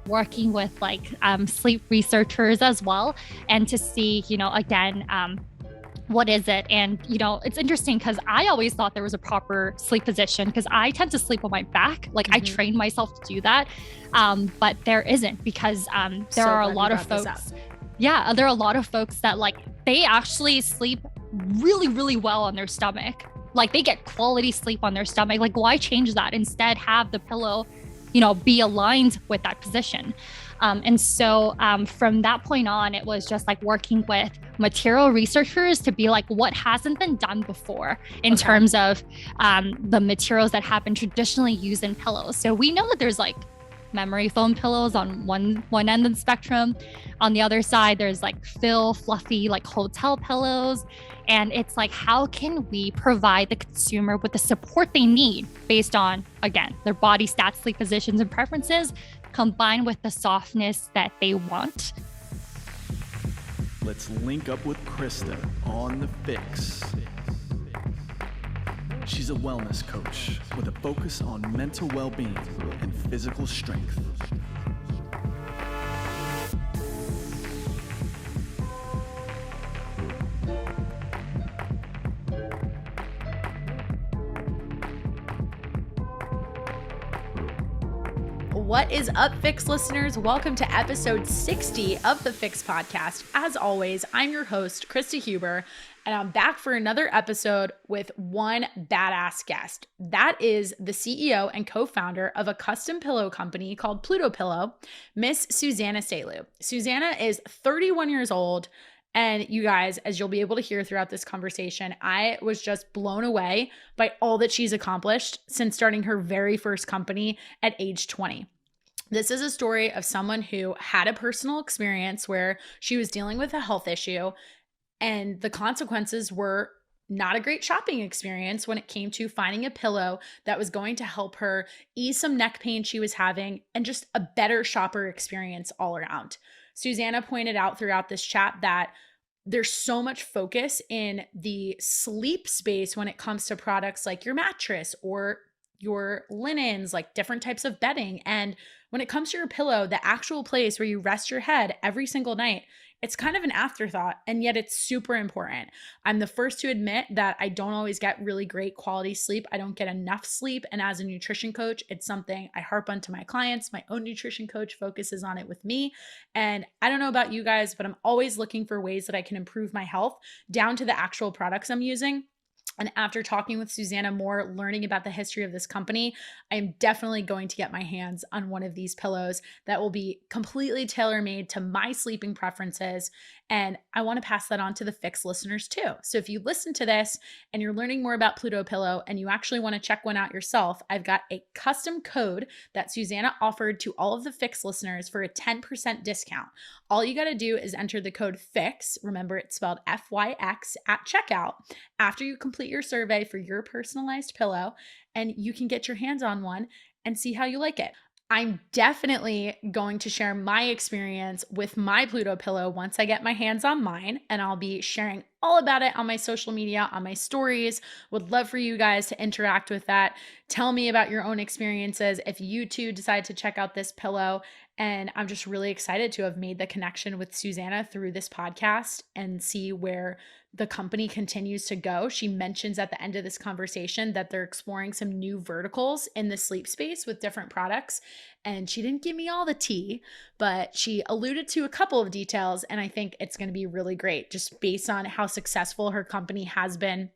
working with like sleep researchers as well, and to see, again, what is it? And, it's interesting because I always thought there was a proper sleep position because I tend to sleep on my back. Like I trained myself to do that. But there isn't, because there are a lot of folks. Yeah, there are a lot of folks that like, they actually sleep really, really well on their stomach. Like they get quality sleep on their stomach. Like why change that? Instead, have the pillow, be aligned with that position. And so from that point on, it was just like working with material researchers to be like, what hasn't been done before in terms of the materials that have been traditionally used in pillows. So we know that there's like memory foam pillows on one end of the spectrum. On the other side, there's like fluffy, like hotel pillows. And it's like, how can we provide the consumer with the support they need based on, again, their body stats, sleep positions, and preferences, combined with the softness that they want? Let's link up with Krista on the Fix. She's a wellness coach with a focus on mental well-being and physical strength. What is up, FYX listeners? Welcome to episode 60 of the FYX podcast. As always, I'm your host, Krista Huber, and I'm back for another episode with one badass guest. That is the CEO and co-founder of a custom pillow company called Pluto Pillow, Miss Susana Saeliu. Susana is 31 years old. And you guys, as you'll be able to hear throughout this conversation, I was just blown away by all that she's accomplished since starting her very first company at age 20. This is a story of someone who had a personal experience where she was dealing with a health issue, and the consequences were not a great shopping experience when it came to finding a pillow that was going to help her ease some neck pain she was having and just a better shopper experience all around. Susana pointed out throughout this chat that there's so much focus in the sleep space when it comes to products like your mattress or your linens, like different types of bedding. And when it comes to your pillow, the actual place where you rest your head every single night, it's kind of an afterthought, and yet it's super important. I'm the first to admit that I don't always get really great quality sleep. I don't get enough sleep. And as a nutrition coach, it's something I harp on to my clients. My own nutrition coach focuses on it with me. And I don't know about you guys, but I'm always looking for ways that I can improve my health down to the actual products I'm using. And after talking with Susana more, learning about the history of this company, I am definitely going to get my hands on one of these pillows that will be completely tailor-made to my sleeping preferences. And I want to pass that on to the FYX listeners too. So if you listen to this and you're learning more about Pluto Pillow and you actually want to check one out yourself, I've got a custom code that Susana offered to all of the FYX listeners for a 10% discount. All you got to do is enter the code FYX, remember it's spelled FYX, at checkout after you complete your survey for your personalized pillow, and you can get your hands on one and see how you like it. I'm definitely going to share my experience with my Pluto Pillow once I get my hands on mine, and I'll be sharing all about it on my social media, on my stories. Would love for you guys to interact with that. Tell me about your own experiences if you too decide to check out this pillow. And I'm just really excited to have made the connection with Susana through this podcast and see where the company continues to go. She mentions at the end of this conversation that they're exploring some new verticals in the sleep space with different products. And she didn't give me all the tea, but she alluded to a couple of details. And I think it's going to be really great just based on how successful her company has been.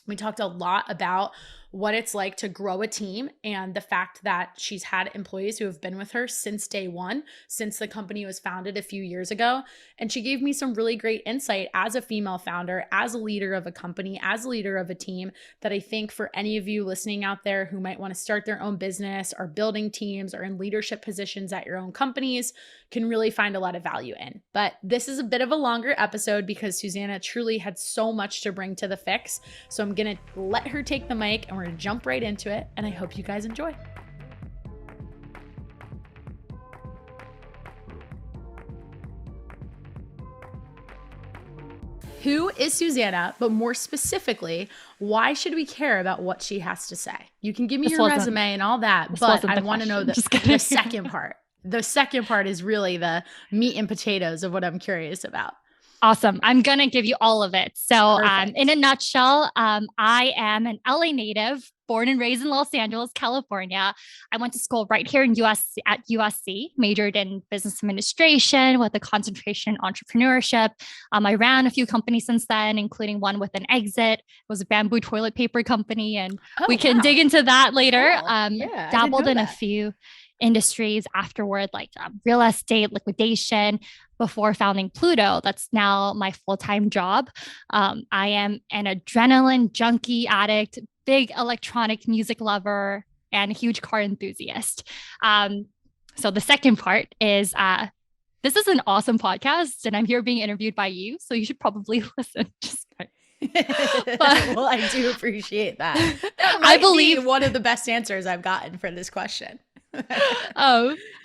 We talked a lot about what it's like to grow a team and the fact that she's had employees who have been with her since day one, since the company was founded a few years ago. And she gave me some really great insight as a female founder, as a leader of a company, as a leader of a team, that I think for any of you listening out there who might want to start their own business or building teams or in leadership positions at your own companies can really find a lot of value in. But this is a bit of a longer episode because Susana truly had so much to bring to the FYX. So I'm going to let her take the mic and we're going to jump right into it. And I hope you guys enjoy. Who is Susana, but more specifically, why should we care about what she has to say? You can give me your resume and all that, but I want to know the second part. the second part is really the meat and potatoes of what I'm curious about. Awesome. I'm going to give you all of it. So, Perfect. in a nutshell, I am an LA native, born and raised in Los Angeles, California. I went to school right here in USC at USC, majored in business administration with a concentration in entrepreneurship. I ran a few companies since then, including one with an exit. It was a bamboo toilet paper company, and we can dig into that later. Cool. Yeah, Dabbled in a few industries afterward, like real estate, liquidation, before founding Pluto. That's now my full-time job. I am an adrenaline junkie addict, big electronic music lover, and a huge car enthusiast. So the second part is this is an awesome podcast, and I'm here being interviewed by you, so you should probably listen. Well, I do appreciate that. That might be one of the best answers I've gotten for this question.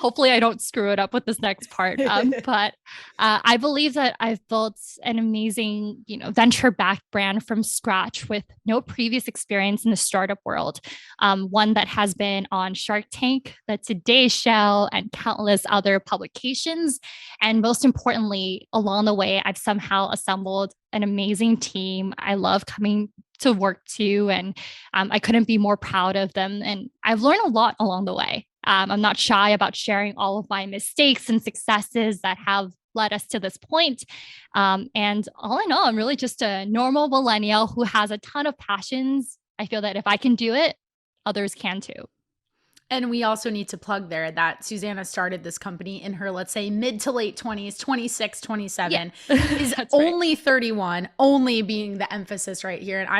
Hopefully I don't screw it up with this next part. But I believe that I've built an amazing, venture-backed brand from scratch with no previous experience in the startup world. One that has been on Shark Tank, The Today Show, and countless other publications. And most importantly, along the way, I've somehow assembled an amazing team. I love coming to work to, and I couldn't be more proud of them. And I've learned a lot along the way. I'm not shy about sharing all of my mistakes and successes that have led us to this point. And all in all, I'm really just a normal millennial who has a ton of passions. I feel that if I can do it, others can too. And we also need to plug there that Susana started this company in her, let's say, mid to late 20s, 26, 27, is only right. 31, only being the emphasis right here. And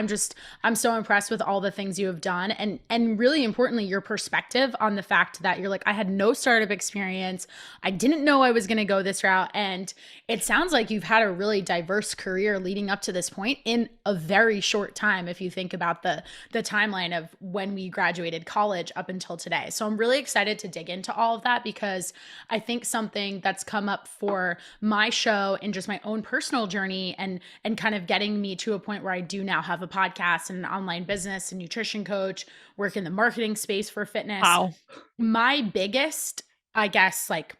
I'm so impressed with all the things you have done. And really importantly, your perspective on the fact that you're like, I had no startup experience. I didn't know I was going to go this route. And it sounds like you've had a really diverse career leading up to this point in a very short time. If you think about the timeline of when we graduated college up until today. So I'm really excited to dig into all of that because I think something that's come up for my show and just my own personal journey and kind of getting me to a point where I do now have a podcast and an online business and nutrition coach, work in the marketing space for fitness. Wow. My biggest, I guess, like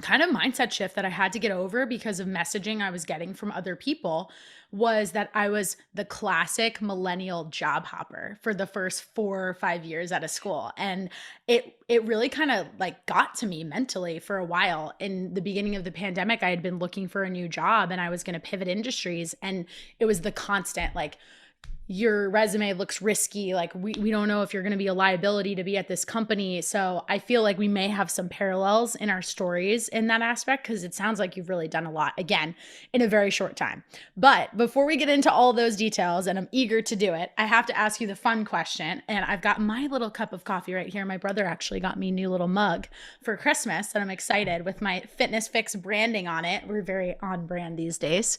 kind of mindset shift that I had to get over because of messaging I was getting from other people was that I was the classic millennial job hopper for the first 4 or 5 years out of school. And it really kind of like got to me mentally for a while. In the beginning of the pandemic, I had been looking for a new job and I was going to pivot industries. And it was the constant like, your resume looks risky. Like we don't know if you're going to be a liability to be at this company. So I feel like we may have some parallels in our stories in that aspect because it sounds like you've really done a lot, again, in a very short time. But before we get into all those details, and I'm eager to do it, I have to ask you the fun question. And I've got my little cup of coffee right here. My brother actually got me a new little mug for Christmas and I'm excited with my FYX branding on it. We're very on brand these days.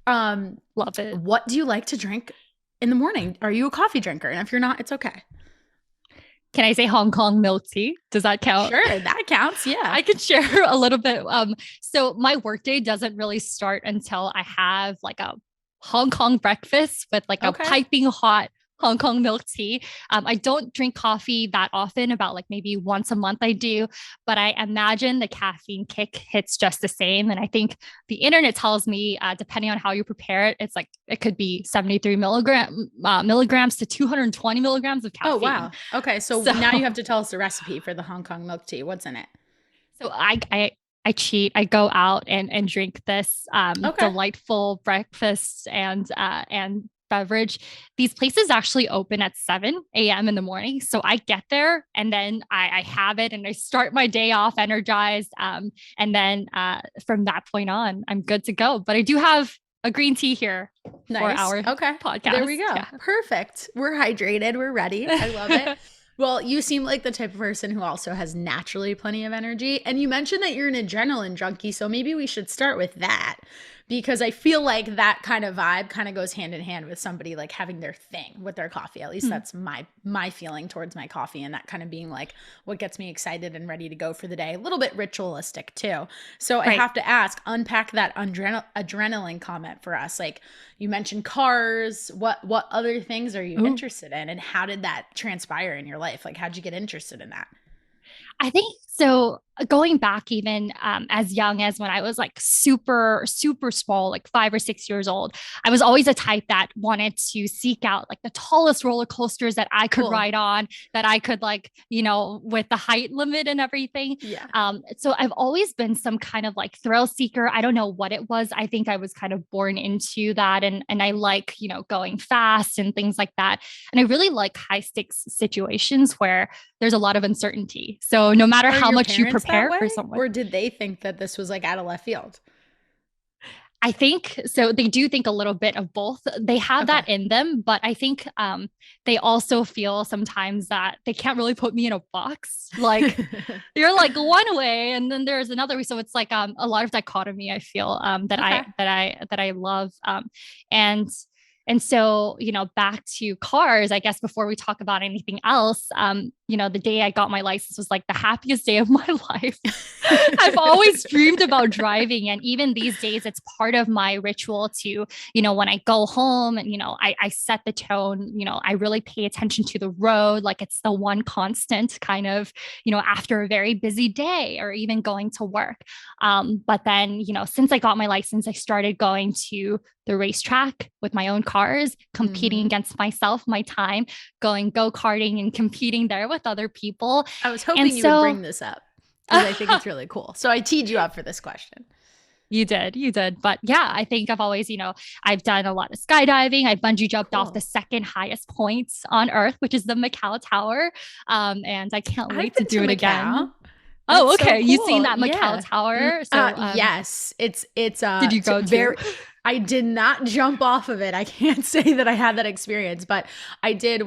Love it. What do you like to drink in the morning? Are you a coffee drinker? And if you're not, it's okay. Can I say Hong Kong milk tea? Does that count? Sure, that counts. Yeah. I could share a little bit. So my workday doesn't really start until I have like a Hong Kong breakfast with like a piping hot Hong Kong milk tea. I don't drink coffee that often, about like maybe once a month I do, but I imagine the caffeine kick hits just the same. And I think the internet tells me, depending on how you prepare it, it's like, it could be 73 milligrams to 220 milligrams of caffeine. Oh, wow. Okay. So now you have to tell us the recipe for the Hong Kong milk tea. What's in it? So I cheat. I go out and drink this delightful breakfast and beverage. These places actually open at 7 a.m. in the morning. So I get there and then I have it and I start my day off energized. And then from that point on, I'm good to go. But I do have a green tea here for our podcast. There we go. Yeah. Perfect. We're hydrated. We're ready. I love it. Well, you seem like the type of person who also has naturally plenty of energy. And you mentioned that you're an adrenaline junkie. So maybe we should start with that, because I feel like that kind of vibe kind of goes hand in hand with somebody like having their thing with their coffee. At least that's my feeling towards my coffee, and that kind of being like what gets me excited and ready to go for the day. A little bit ritualistic too. So I have to ask, unpack that adrenaline comment for us. Like you mentioned cars. What other things are you interested in, and how did that transpire in your life? Like how'd you get interested in that? I think so. going back even as young as when I was like super, super small, like 5 or 6 years old, I was always a type that wanted to seek out like the tallest roller coasters that I could ride on, that I could like, with the height limit and everything. Yeah. So I've always been some kind of like thrill seeker. I don't know what it was. I think I was kind of born into that. And I like, going fast and things like that. And I really like high stakes situations where there's a lot of uncertainty. So no matter how much you prepare for someone. Or did they think that this was like out of left field? I think so. They do think a little bit of both. They have that in them, but I think they also feel sometimes that they can't really put me in a box. Like you're like one way, and then there's another way. So it's like a lot of dichotomy. I feel that I love, and so, back to cars, I guess, before we talk about anything else, the day I got my license was like the happiest day of my life. I've always dreamed about driving. And even these days, it's part of my ritual to, when I go home and, I set the tone, I really pay attention to the road. Like it's the one constant kind of, after a very busy day or even going to work. But then, since I got my license, I started going to the racetrack with my own cars, competing against myself, my time, going go-karting and competing there with other people. I was hoping you would bring this up because I think it's really cool. So I teed you up for this question. You did. But yeah, I think I've always, I've done a lot of skydiving. I bungee jumped off the second highest point on Earth, which is the Macau Tower. And I can't wait to do it again. Oh, okay. So cool. You've seen that Macau Tower? So yes, it's did you go to? I did not jump off of it. I can't say that I had that experience, but I did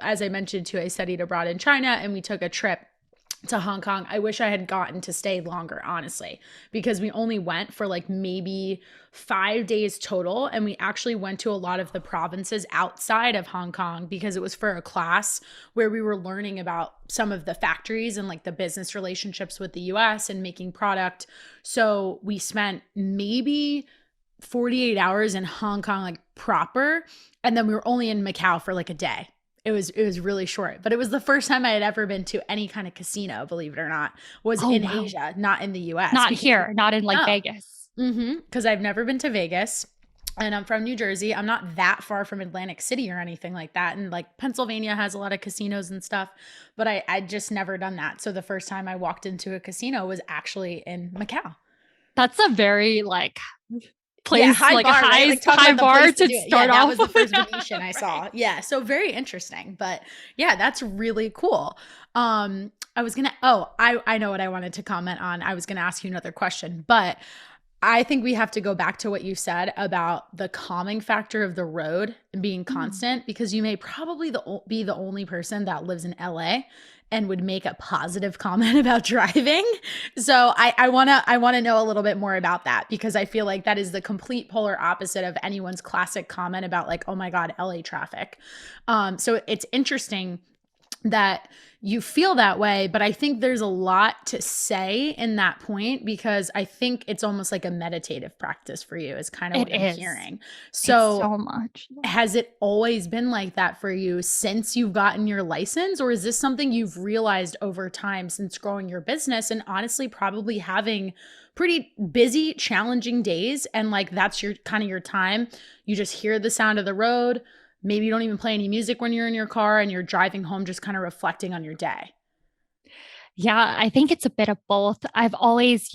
as I mentioned too, I studied abroad in China and we took a trip to Hong Kong. I wish I had gotten to stay longer, honestly, because we only went for like maybe 5 days total. And we actually went to a lot of the provinces outside of Hong Kong because it was for a class where we were learning about some of the factories and like the business relationships with the US and making product. So we spent maybe 48 hours in Hong Kong, like proper. And then we were only in Macau for like a day. It was really short, but it was the first time I had ever been to any kind of casino, believe it or not, was in Asia, not in the US. Not here, not in like Vegas. Because I've never been to Vegas and I'm from New Jersey. I'm not that far from Atlantic City or anything like that. And like Pennsylvania has a lot of casinos and stuff, but I just never done that. So the first time I walked into a casino was actually in Macau. That's a very place, high like bar, a high, right? high bar to start off. That was the first Venetian I saw. Yeah. So very interesting, but yeah, that's really cool. I know what I wanted to comment on. I was going to ask you another question, but I think we have to go back to what you said about the calming factor of the road and being constant, because you may probably be the only person that lives in LA and would make a positive comment about driving. So I wanna know a little bit more about that, because I feel like that is the complete polar opposite of anyone's classic comment about like, oh my God, LA traffic. So it's interesting that you feel that way, but I think there's a lot to say in that point, because I think it's almost like a meditative practice for you is kind of what I'm hearing. So much. Has it always been like that for you since you've gotten your license, or is this something you've realized over time since growing your business and honestly probably having pretty busy, challenging days, and like that's your kind of your time? You just hear the sound of the road. Maybe you don't even play any music when you're in your car and you're driving home, just kind of reflecting on your day. Yeah, I think it's a bit of both. I've always,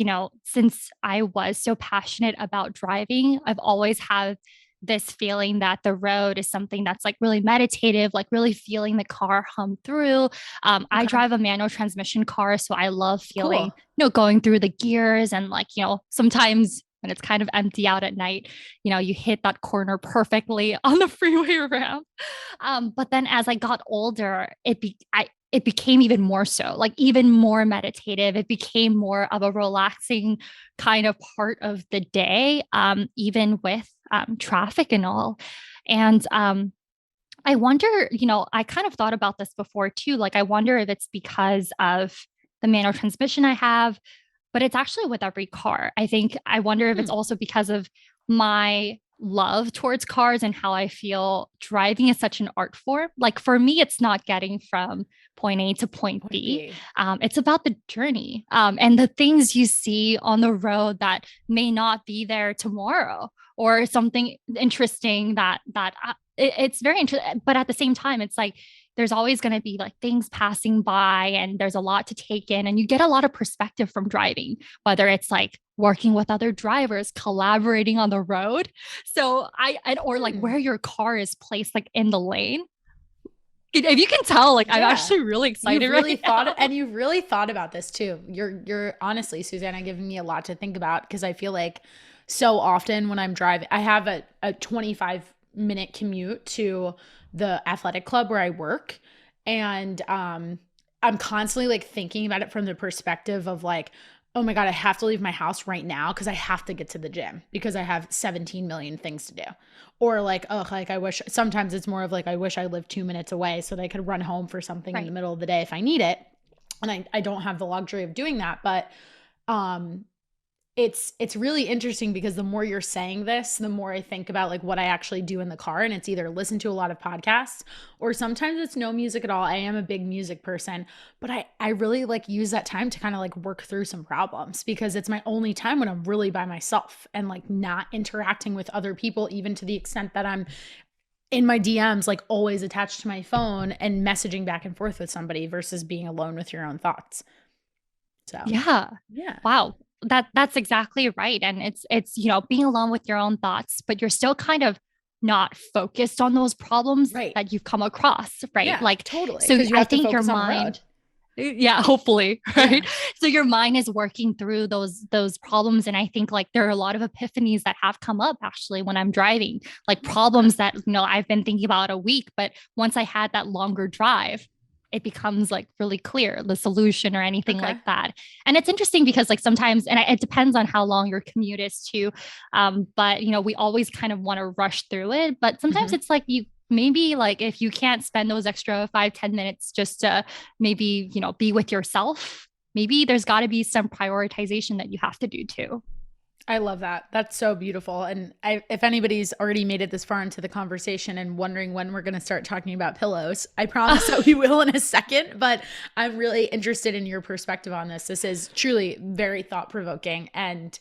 since I was so passionate about driving, I've always had this feeling that the road is something that's like really meditative, like really feeling the car hum through. I drive a manual transmission car, so I love feeling, going through the gears and like, sometimes when it's kind of empty out at night, you hit that corner perfectly on the freeway ramp. But then as I got older, it became even more so, like even more meditative. It became more of a relaxing kind of part of the day, even with traffic and all. And I wonder, I kind of thought about this before too. Like, I wonder if it's because of the manual transmission I have, but it's actually with every car. I wonder if it's also because of my love towards cars and how I feel driving is such an art form. Like for me, it's not getting from point A to point Point B. B. It's about the journey and the things you see on the road that may not be there tomorrow, or something interesting it's very interesting. But at the same time, it's like there's always going to be like things passing by, and there's a lot to take in, and you get a lot of perspective from driving, whether it's like working with other drivers, collaborating on the road. So or like where your car is placed, like in the lane. If you can tell, like, I'm actually really excited. You've really now. and you've really thought about this too. You're honestly, Susana, giving me a lot to think about, because I feel like so often when I'm driving, I have a 25-minute commute to the athletic club where I work. And I'm constantly like thinking about it from the perspective of like, oh my God, I have to leave my house right now because I have to get to the gym because I have 17 million things to do. Or like, oh, like I wish, sometimes it's more of like, I wish I lived 2 minutes away so that I could run home for something in the middle of the day if I need it. And I don't have the luxury of doing that. But it's really interesting, because the more you're saying this, the more I think about like what I actually do in the car. And it's either listen to a lot of podcasts, or sometimes it's no music at all. I am a big music person, but I really like use that time to kind of like work through some problems, because it's my only time when I'm really by myself and like not interacting with other people, even to the extent that I'm in my DMs, like always attached to my phone and messaging back and forth with somebody, versus being alone with your own thoughts. So yeah. Wow. That's exactly right. And it's, being alone with your own thoughts, but you're still kind of not focused on those problems that you've come across. Right. Yeah, like, totally. So You I have to think your focus on the mind, road. yeah, hopefully. Right. So your mind is working through those problems. And I think like there are a lot of epiphanies that have come up actually when I'm driving, like problems that, I've been thinking about a week, but once I had that longer drive, it becomes like really clear, the solution or anything like that. And it's interesting because like sometimes, and it depends on how long your commute is too. But we always kind of want to rush through it, but sometimes it's like you maybe like if you can't spend those extra 5-10 minutes just to maybe, be with yourself, maybe there's got to be some prioritization that you have to do too. I love that. That's so beautiful. And if anybody's already made it this far into the conversation and wondering when we're going to start talking about pillows, I promise that we will in a second, but I'm really interested in your perspective on this. This is truly very thought-provoking. And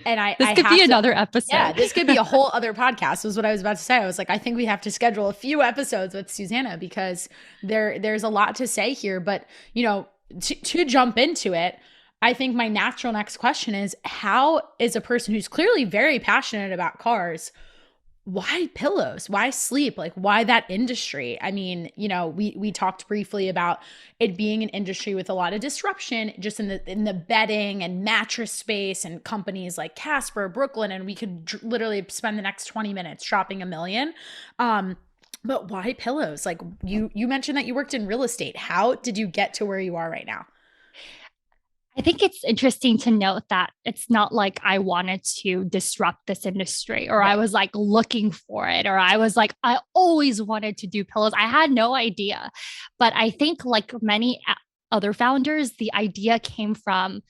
this could be another episode. Yeah, this could be a whole other podcast, was what I was about to say. I was like, I think we have to schedule a few episodes with Susana, because there's a lot to say here. But, to jump into it, I think my natural next question is, how is a person who's clearly very passionate about cars, why pillows? Why sleep? Like, why that industry? I mean, we talked briefly about it being an industry with a lot of disruption just in the bedding and mattress space, and companies like Casper, Brooklyn, and we could literally spend the next 20 minutes shopping a million. But why pillows? Like you mentioned that you worked in real estate. How did you get to where you are right now? I think it's interesting to note that it's not like I wanted to disrupt this industry, or I was like looking for it, or I was like, I always wanted to do pillows. I had no idea. But I think like many other founders, the idea came from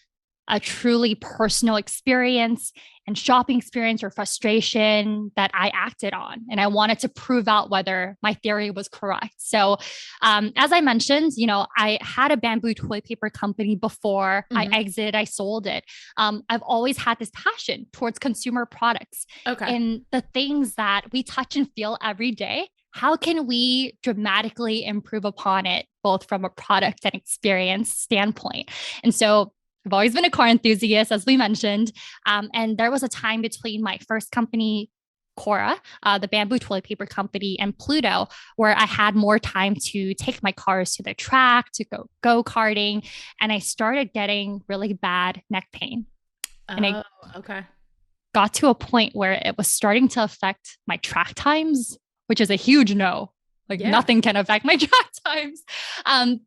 a truly personal experience and shopping experience or frustration that I acted on. And I wanted to prove out whether my theory was correct. So, as I mentioned, I had a bamboo toilet paper company before I exited, I sold it. I've always had this passion towards consumer products and the things that we touch and feel every day. How can we dramatically improve upon it, both from a product and experience standpoint? And so I've always been a car enthusiast, as we mentioned. And there was a time between my first company, Cora, the bamboo toilet paper company, and Pluto, where I had more time to take my cars to the track, to go karting. And I started getting really bad neck pain. And I got to a point where it was starting to affect my track times, which is a huge no. Like nothing can affect my track times.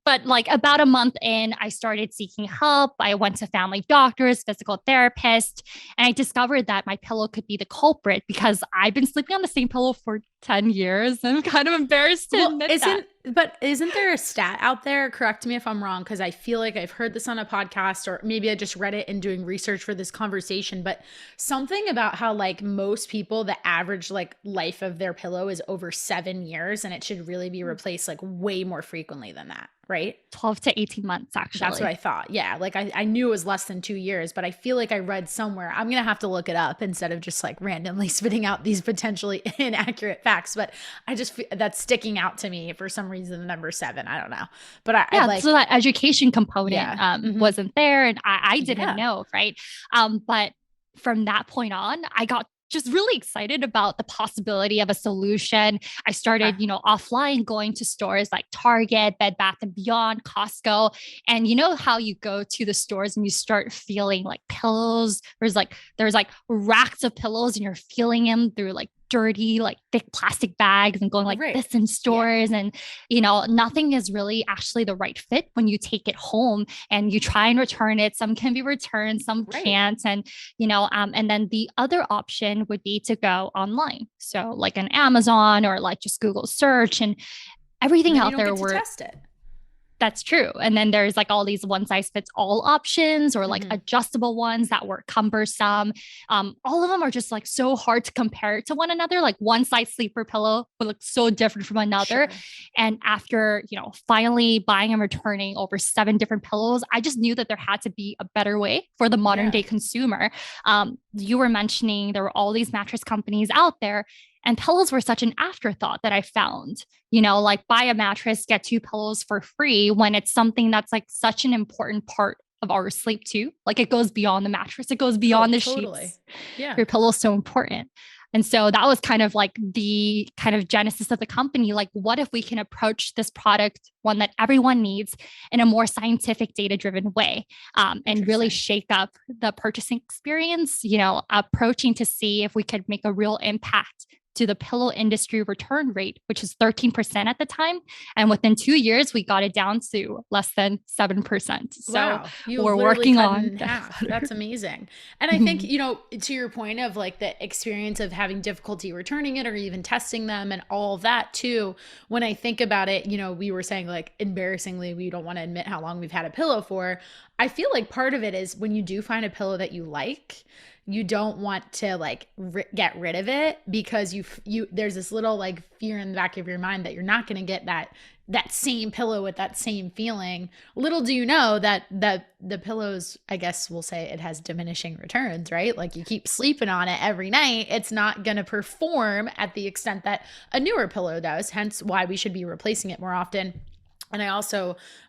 But like about a month in, I started seeking help. I went to family doctors, physical therapist, and I discovered that my pillow could be the culprit because I've been sleeping on the same pillow for 10 years. I'm kind of embarrassed to admit that. But isn't there a stat out there? Correct me if I'm wrong, because I feel like I've heard this on a podcast, or maybe I just read it in doing research for this conversation, but something about how like most people, the average like life of their pillow is over 7 years, and it should really be replaced like way more frequently than that. right? 12 to 18 months, actually. That's what I thought. Yeah. Like I knew it was less than 2 years, but I feel like I read somewhere, I'm going to have to look it up instead of just like randomly spitting out these potentially inaccurate facts. But I just feel that's sticking out to me for some reason, the number 7. I don't know. But I like, so that education component Mm-hmm. wasn't there, and I didn't Yeah. know, right? But from that point on, I got just really excited about the possibility of a solution. I started, offline going to stores like Target, Bed Bath and Beyond, Costco. And you know how you go to the stores and you start feeling like pillows. There's like racks of pillows and you're feeling them through like dirty, like thick plastic bags and going like Right. this in stores. And, nothing is really actually the right fit when you take it home and you try and return it. Some can be returned, some Right. can't. And, and then the other option would be to go online. So like an Amazon or like just Google search and everything And out you don't there get to test it. That's true. And then there's like all these one size fits all options or like adjustable ones that were cumbersome. All of them are just like so hard to compare to one another. Like one size sleeper pillow would look so different from another. Sure. And after, finally buying and returning over 7 different pillows, I just knew that there had to be a better way for the modern day consumer. You were mentioning there were all these mattress companies out there. And pillows were such an afterthought that I found, like buy a mattress, get 2 pillows for free when it's something that's like such an important part of our sleep too. Like it goes beyond the mattress, it goes beyond the sheets. Yeah. Your pillow is so important. And so that was kind of like the kind of genesis of the company. Like, what if we can approach this product, one that everyone needs, in a more scientific, data-driven way, and really shake up the purchasing experience, approaching to see if we could make a real impact to the pillow industry return rate, which is 13% at the time. And within 2 years, we got it down to less than 7%. So we're working on half. That's amazing. And I think, to your point of like the experience of having difficulty returning it or even testing them and all of that too, when I think about it, we were saying like embarrassingly, we don't want to admit how long we've had a pillow for. I feel like part of it is when you do find a pillow that you like, you don't want to like get rid of it because there's this little like fear in the back of your mind that you're not going to get that same pillow with that same feeling. Little do you know that the pillows, I guess we'll say it has diminishing returns, right? Like you keep sleeping on it every night, it's not going to perform at the extent that a newer pillow does, hence why we should be replacing it more often. And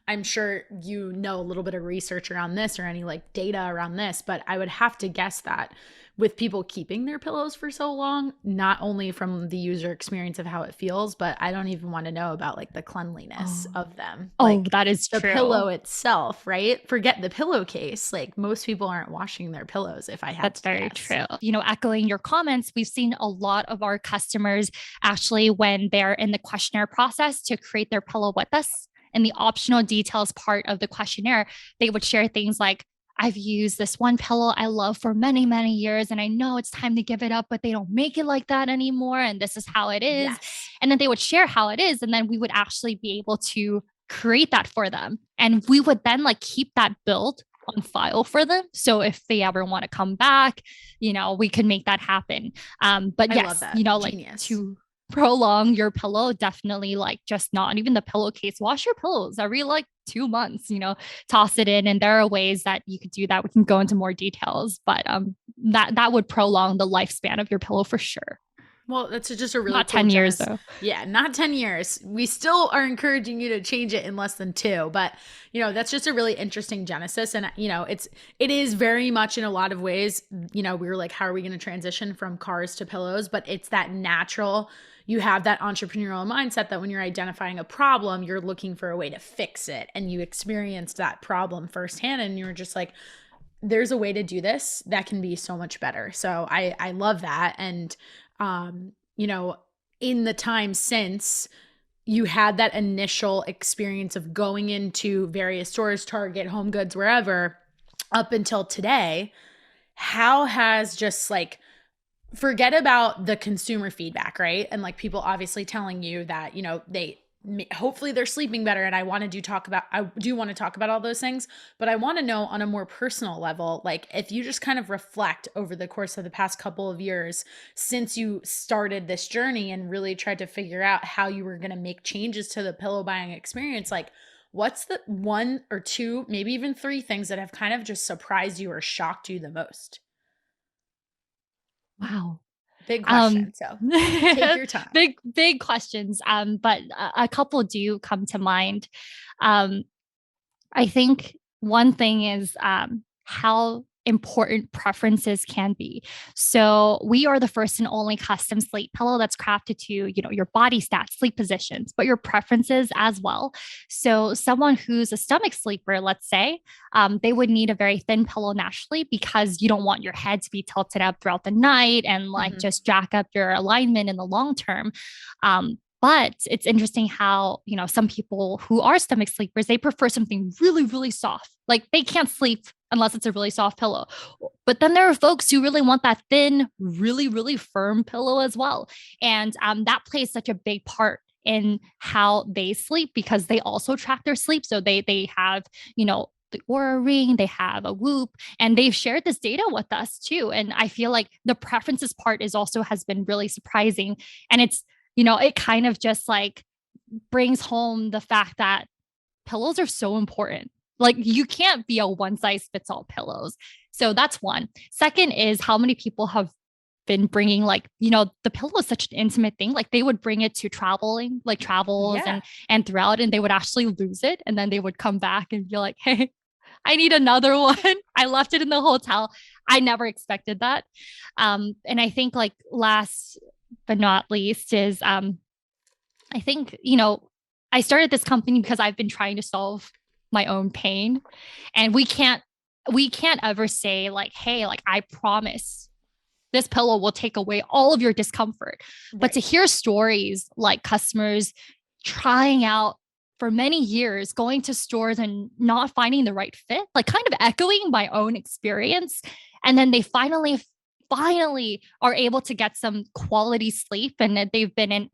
I'm sure you know a little bit of research around this or any like data around this, but I would have to guess that with people keeping their pillows for so long, not only from the user experience of how it feels, but I don't even want to know about like the cleanliness of them. Like that is the true. pillow itself, right? Forget the pillowcase. Like most people aren't washing their pillows if I had That's to very guess. true. Echoing your comments, we've seen a lot of our customers actually when they're in the questionnaire process to create their pillow with us. In the optional details part of the questionnaire, they would share things like, I've used this one pillow I love for many, many years, and I know it's time to give it up, but they don't make it like that anymore. And this is how it is. Yes. And then they would share how it is. And then we would actually be able to create that for them. And we would then like keep that build on file for them. So if they ever want to come back, we could make that happen. But yes, like Genius. to prolong your pillow, definitely like just not even the pillowcase, wash your pillows every like 2 months, toss it in. And there are ways that you could do that. We can go into more details, but that would prolong the lifespan of your pillow for sure. Well, that's just a really not cool 10 years though. Yeah, not 10 years. We still are encouraging you to change it in less than 2, but that's just a really interesting genesis. And it is very much in a lot of ways, we were like, how are we going to transition from cars to pillows? But it's that natural, you have that entrepreneurial mindset that when you're identifying a problem, you're looking for a way to fix it. And you experienced that problem firsthand and you're just like, there's a way to do this that can be so much better. So I love that. And in the time since you had that initial experience of going into various stores, Target, Home Goods, wherever, up until today, how has just like, forget about the consumer feedback, right? And like people obviously telling you that, hopefully they're sleeping better. And I do want to talk about all those things, but I want to know on a more personal level, like if you just kind of reflect over the course of the past couple of years since you started this journey and really tried to figure out how you were going to make changes to the pillow buying experience, like what's the one or two, maybe even three things that have kind of just surprised you or shocked you the most? Wow. Big Um, question. So take your time. big questions. But a couple do come to mind. Um, I think one thing is how important preferences can be. So we are the first and only custom sleep pillow that's crafted to, your body stats, sleep positions, but your preferences as well. So someone who's a stomach sleeper, let's say, they would need a very thin pillow naturally because you don't want your head to be tilted up throughout the night and like just jack up your alignment in the long term. But it's interesting how, some people who are stomach sleepers, they prefer something really, really soft. Like they can't sleep unless it's a really soft pillow. But then there are folks who really want that thin, really, really firm pillow as well. And that plays such a big part in how they sleep because they also track their sleep. So they have, the Aura Ring, they have a Whoop, and they've shared this data with us too. And I feel like the preferences part has been really surprising. And it's, it kind of just like brings home the fact that pillows are so important. Like you can't be a one size fits all pillows. So that's one. Second is how many people have been bringing like, the pillow is such an intimate thing. Like they would bring it to traveling, like travels and throughout, and they would actually lose it. And then they would come back and be like, hey, I need another one. I left it in the hotel. I never expected that. And I think like last but not least is I think, I started this company because I've been trying to solve my own pain. And we can't ever say like, hey, like I promise this pillow will take away all of your discomfort. Right. But to hear stories like customers trying out for many years, going to stores and not finding the right fit, like kind of echoing my own experience. And then they finally are able to get some quality sleep and they've been in,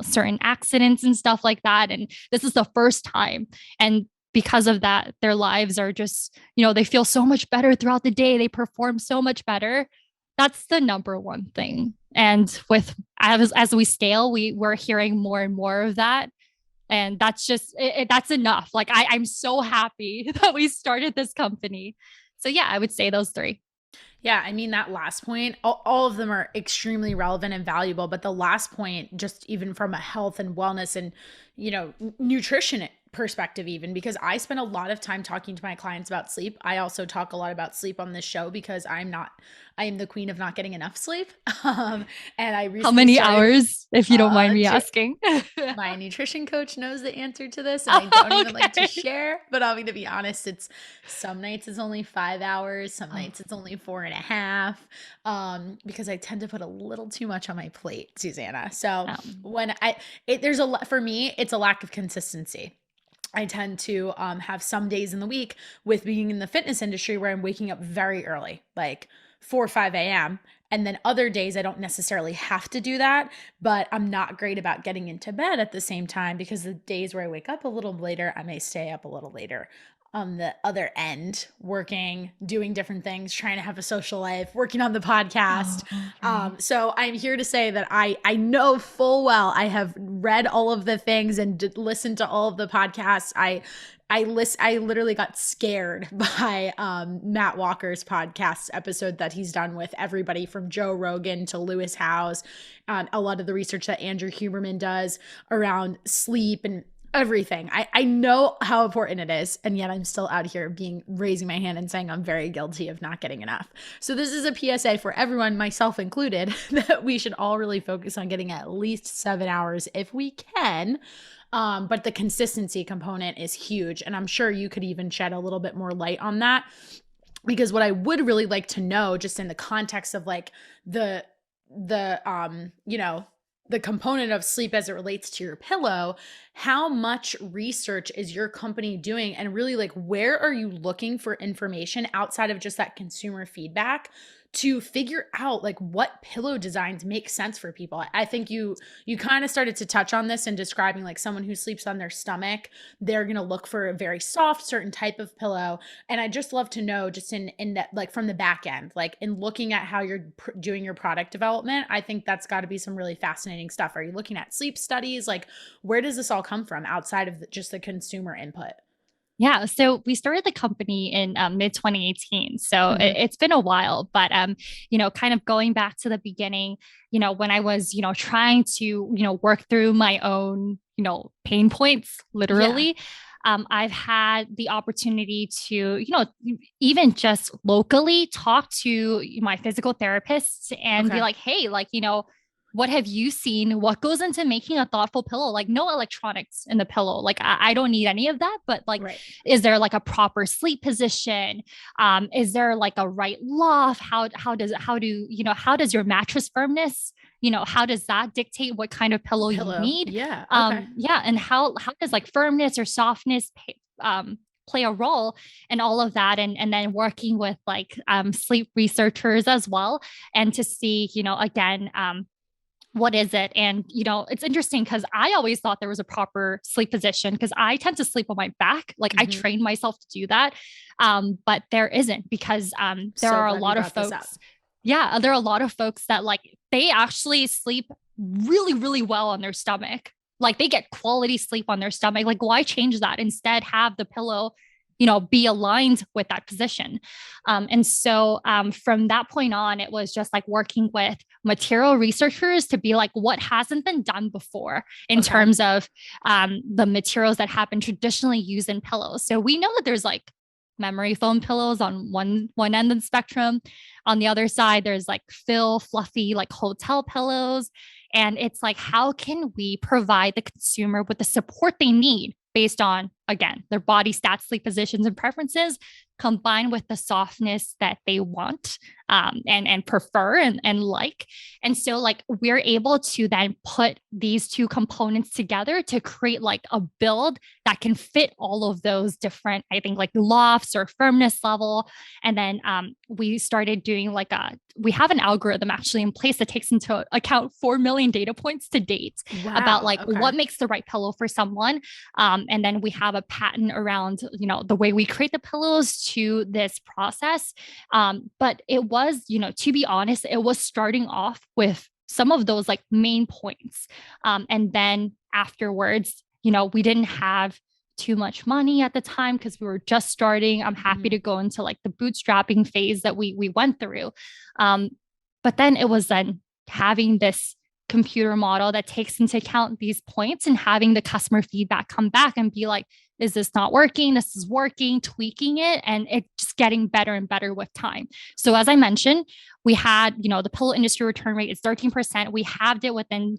certain accidents and stuff like that. And this is the first time. And because of that, their lives are just, they feel so much better throughout the day. They perform so much better. That's the number one thing. And as we scale, we're hearing more and more of that. And that's just, that's enough. Like I'm so happy that we started this company. So yeah, I would say those three. Yeah, I mean, that last point, all of them are extremely relevant and valuable. But the last point, just even from a health and wellness and, nutrition perspective, even because I spend a lot of time talking to my clients about sleep. I also talk a lot about sleep on this show because I am the queen of not getting enough sleep. And I recently How many hours, if you don't mind me asking? My nutrition coach knows the answer to this, and I don't even like to share. But I'm going to be honest, it's some nights it's only 5 hours, some nights it's only 4.5, because I tend to put a little too much on my plate, Susana. So for me, it's a lack of consistency. I tend to have some days in the week with being in the fitness industry where I'm waking up very early, like 4 or 5 a.m. And then other days I don't necessarily have to do that, but I'm not great about getting into bed at the same time because the days where I wake up a little later, I may stay up a little later on the other end, working, doing different things, trying to have a social life, working on the podcast. So I'm here to say that I know full well I have read all of the things and listened to all of the podcasts. I literally got scared by Matt Walker's podcast episode that he's done with everybody from Joe Rogan to Lewis Howes, a lot of the research that Andrew Huberman does around sleep and everything. I know how important it is, and yet I'm still out here raising my hand and saying I'm very guilty of not getting enough. So this is a PSA for everyone, myself included, that we should all really focus on getting at least 7 hours if we can. But the consistency component is huge, and I'm sure you could even shed a little bit more light on that, because what I would really like to know, just in the context of like the component of sleep as it relates to your pillow, how much research is your company doing? And really, like, where are you looking for information outside of just that consumer feedback to figure out like what pillow designs make sense for people. I think you kind of started to touch on this in describing like someone who sleeps on their stomach, they're going to look for a very soft certain type of pillow. And I just love to know just in that, like from the back end, like in looking at how you're doing your product development, I think that's got to be some really fascinating stuff. Are you looking at sleep studies? Like where does this all come from outside of just the consumer input? Yeah, so we started the company in mid 2018. So Mhm. it's been a while, but kind of going back to the beginning, when I was, trying to, work through my own, pain points, Yeah. literally. I've had the opportunity to, even just locally talk to my physical therapists and be Okay. like, hey, like, what have you seen? What goes into making a thoughtful pillow? Like no electronics in the pillow. Like I don't need any of that. But like, Right. is there like a proper sleep position? Is there like a right loft? How does your mattress firmness? How does that dictate what kind of pillow you Pillow. need? Yeah. Okay. Yeah, and how does like firmness or softness play a role in all of that, and then working with like sleep researchers as well, and to see again what is it? And, it's interesting because I always thought there was a proper sleep position because I tend to sleep on my back. Like I Mhm. trained myself to do that. But there isn't because there So are a glad you lot of brought this up. folks. Yeah, there are a lot of folks that like they actually sleep really, really well on their stomach. Like they get quality sleep on their stomach. Like, why change that? Instead, have the pillow, be aligned with that position. And so from that point on, it was just like working with material researchers to be like, what hasn't been done before in Okay. terms of the materials that have been traditionally used in pillows. So we know that there's like memory foam pillows on one end of the spectrum. On the other side, there's like fluffy, like hotel pillows. And it's like, how can we provide the consumer with the support they need based on, again, their body stats, sleep positions, and preferences, combined with the softness that they want and prefer and like. And so, like, we're able to then put these two components together to create like a build that can fit all of those different, I think, like lofts or firmness level. And then we started doing we have an algorithm actually in place that takes into account 4 million data points to date about Wow. like Okay. what makes the right pillow for someone. And then we have a patent around, the way we create the pillows to this process. But it was, to be honest, it was starting off with some of those like main points. And then afterwards, we didn't have too much money at the time because we were just starting. I'm happy Mhm. to go into like the bootstrapping phase that we went through. But then it was then having this computer model that takes into account these points and having the customer feedback come back and be like, is this not working? This is working, tweaking it, and it's just getting better and better with time. So as I mentioned, we had, the pillow industry return rate is 13%. We halved it within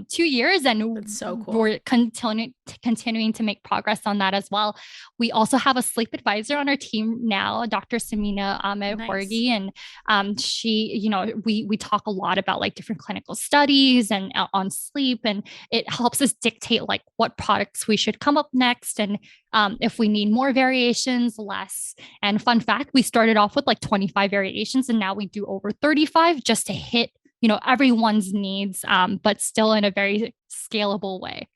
2 years, and That's so cool. we're continuing to make progress on that as well. We also have a sleep advisor on our team now, Dr. Samina Ahmed Nice. Horgi, and she, we talk a lot about like different clinical studies and on sleep, and it helps us dictate like what products we should come up next, and if we need more variations, less. And fun fact, we started off with like 25 variations, and now we do over 35 just to hit, everyone's needs, but still in a very scalable way.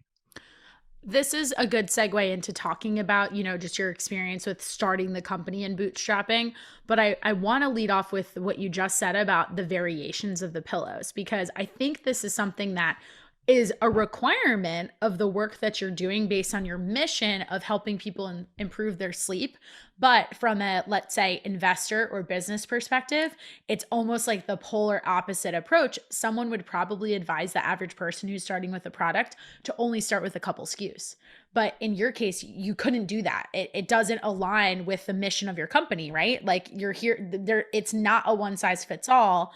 This is a good segue into talking about, just your experience with starting the company and bootstrapping. But I want to lead off with what you just said about the variations of the pillows, because I think this is something that is a requirement of the work that you're doing based on your mission of helping people improve their sleep. But from a, let's say, investor or business perspective, it's almost like the polar opposite approach. Someone would probably advise the average person who's starting with a product to only start with a couple SKUs. But in your case, you couldn't do that. It doesn't align with the mission of your company, right? Like you're here, there, it's not a one size fits all.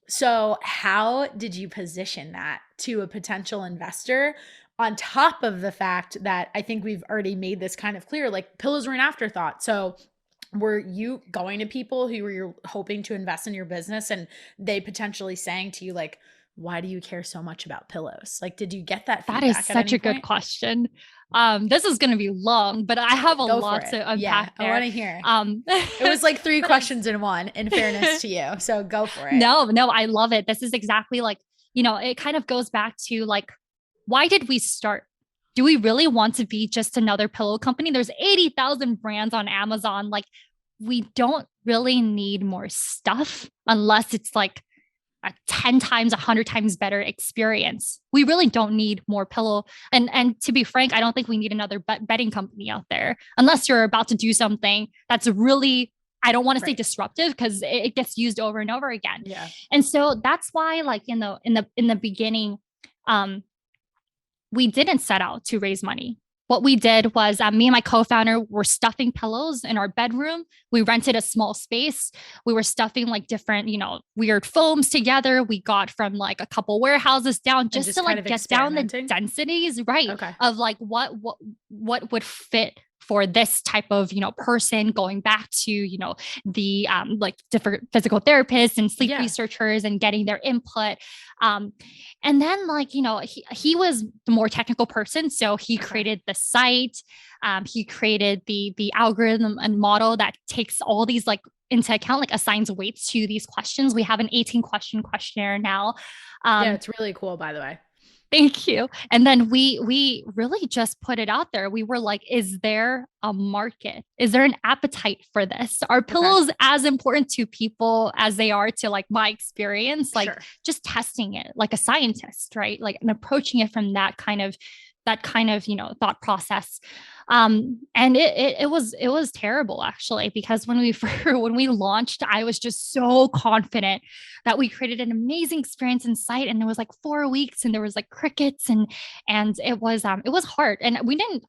So, how did you position that to a potential investor? On top of the fact that I think we've already made this kind of clear, like pillows were an afterthought. So, were you going to people who were hoping to invest in your business and they potentially saying to you, like, why do you care so much about pillows? Like, did you get that That is feedback at such any a good point? question. This is going to be long, but I have a Go for lot it. to Yeah, unpack I want there. to hear. Um, It was like three but it's questions in one, in fairness to you. So go for it. no, I love it. This is exactly like, it kind of goes back to like, why did we start? Do we really want to be just another pillow company? There's 80,000 brands on Amazon. Like, we don't really need more stuff unless it's like a 10 times, 100 times better experience. We really don't need more pillow. And to be frank, I don't think we need another bedding company out there unless you're about to do something that's really, I don't want to say disruptive because it gets used over and over again. Yeah. And so that's why like in the beginning, um, we didn't set out to raise money. What we did was me and my co-founder were stuffing pillows in our bedroom. We rented a small space. We were stuffing like different, weird foams together. We got from like a couple warehouses down just to like get down the densities, right? Okay. Of like what would fit for this type of, person, going back to, the like different physical therapists and sleep researchers and getting their input. And then like, he was the more technical person. So he created the site. He created the algorithm and model that takes all these like into account, like assigns weights to these questions. We have an 18 question questionnaire now. Yeah, it's really cool, by the way. Thank you. And then we really just put it out there. We were like, is there a market? Is there an appetite for this? Are pillows as important to people as they are to like my experience? Like just testing it like a scientist, right? Like and approaching it from that kind of thought process. And it was terrible actually, because when we launched, I was just so confident that we created an amazing experience in site, and it was like 4 weeks and there was like crickets and it was hard. And I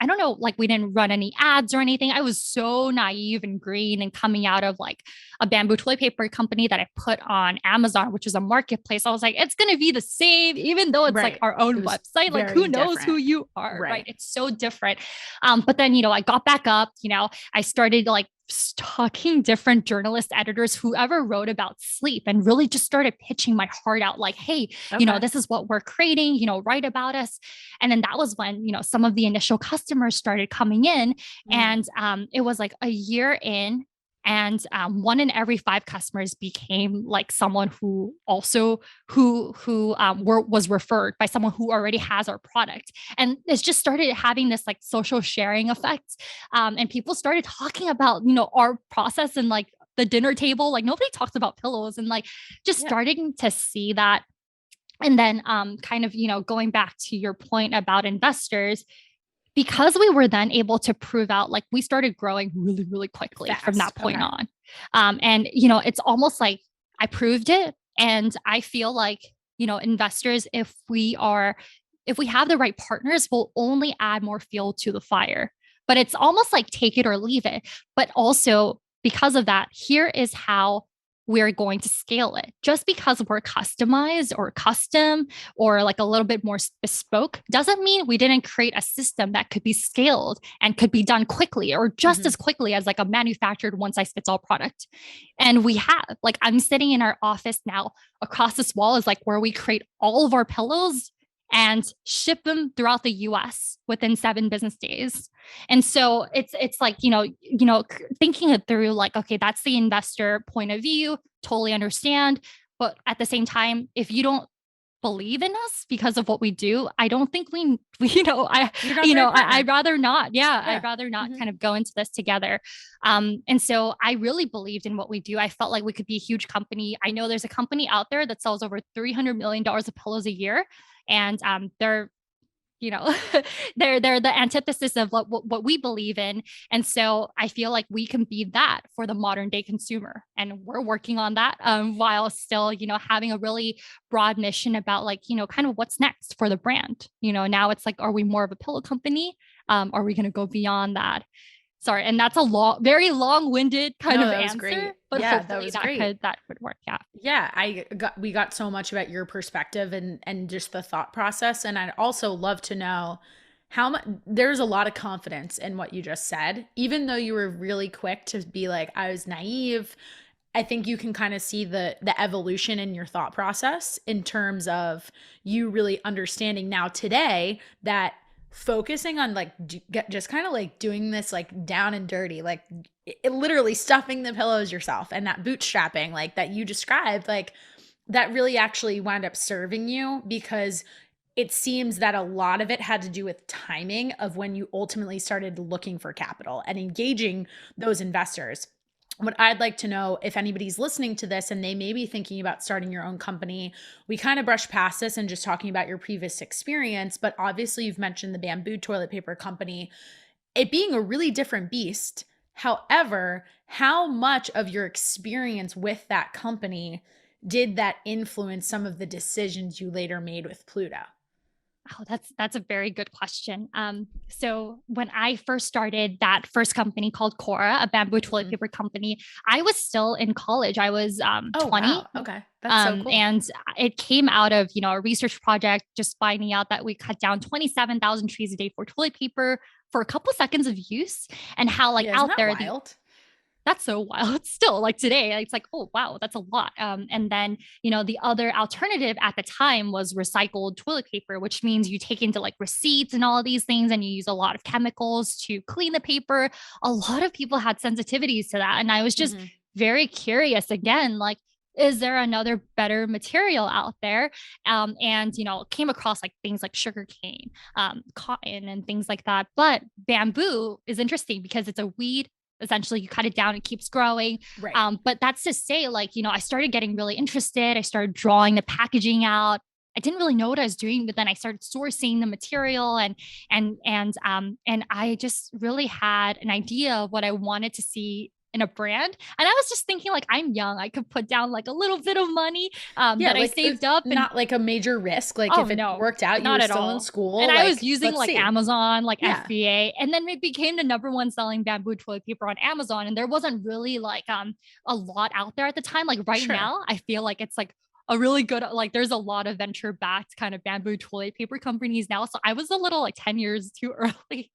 don't know, like we didn't run any ads or anything. I was so naive and green and coming out of like a bamboo toilet paper company that I put on Amazon, which is a marketplace. I was like, it's going to be the same, even though it's like our own website. Like who knows who you are, right? It's so different. But then, I got back up, I started like stalking different journalists, editors, whoever wrote about sleep, and really just started pitching my heart out like, hey, this is what we're creating, write about us. And then that was when, some of the initial customers started coming in. And it was like a year in, and 1 in every 5 customers became like someone who also was referred by someone who already has our product. And it's just started having this like social sharing effect, and people started talking about our process and like the dinner table. Like nobody talks about pillows, and like just starting to see that. And then kind of going back to your point about investors, because we were then able to prove out, like we started growing really, really quickly from that point on. And, it's almost like I proved it. And I feel like, investors, if we have the right partners, will only add more fuel to the fire. But it's almost like take it or leave it. But also because of that, here is how we're going to scale it. Just because we're customized or custom or like a little bit more bespoke doesn't mean we didn't create a system that could be scaled and could be done quickly or just as quickly as like a manufactured one size fits all product. And we have, like, I'm sitting in our office now. Across this wall is like where we create all of our pillows and ship them throughout the US within 7 business days. And so it's like, thinking it through like, okay, that's the investor point of view, totally understand. But at the same time, if you don't believe in us because of what we do, I don't think I'd rather not. I'd rather not kind of go into this together. And so I really believed in what we do. I felt like we could be a huge company. I know there's a company out there that sells over $300 million of pillows a year. And they're they're the antithesis of what we believe in. And so I feel like we can be that for the modern day consumer. And we're working on that while still, having a really broad mission about like, kind of what's next for the brand. Now it's like, are we more of a pillow company? Are we going to go beyond that? Sorry. And that's a very long-winded kind of answer. Great. But yeah, that was great. That could work. Yeah. Yeah. We got so much about your perspective and just the thought process. And I'd also love to know how much, there's a lot of confidence in what you just said, even though you were really quick to be like, I was naive. I think you can kind of see the evolution in your thought process in terms of you really understanding now today that focusing on like just kind of like doing this like down and dirty, like literally stuffing the pillows yourself and that bootstrapping like that you described, like that really actually wound up serving you because it seems that a lot of it had to do with timing of when you ultimately started looking for capital and engaging those investors. What I'd like to know, if anybody's listening to this and they may be thinking about starting your own company, we kind of brushed past this and just talking about your previous experience, but obviously you've mentioned the bamboo toilet paper company, it being a really different beast. However, how much of your experience with that company did that influence some of the decisions you later made with Pluto? Oh, that's a very good question. So when I first started that first company called Cora, a bamboo toilet paper company, I was still in college. I was 20. Wow. Okay. That's so cool. And it came out of, a research project, just finding out that we cut down 27,000 trees a day for toilet paper for a couple seconds of use, and how like Yeah, isn't out that there, wild? that's so wild. Still, like today, it's like, oh wow, that's a lot. And then the other alternative at the time was recycled toilet paper, which means you take into like receipts and all of these things, and you use a lot of chemicals to clean the paper. A lot of people had sensitivities to that, and I was just very curious again, like, is there another better material out there? And came across like things like sugarcane, cotton, and things like that. But bamboo is interesting because it's a weed. Essentially, you cut it down, it keeps growing. Right. But that's to say, like, I started getting really interested. I started drawing the packaging out. I didn't really know what I was doing, but then I started sourcing the material, and I just really had an idea of what I wanted to see in a brand. And I was just thinking, like, I'm young, I could put down like a little bit of money that like, I saved up, and not like a major risk. Like if it worked out, you not were at still all in school. And like, I was using like Amazon, like Yeah. FBA, and then it became the number one selling bamboo toilet paper on Amazon. And there wasn't really like a lot out there at the time. Like right Sure. now, I feel like it's like a really good, like there's a lot of venture backed kind of bamboo toilet paper companies now. So I was a little like 10 years too early.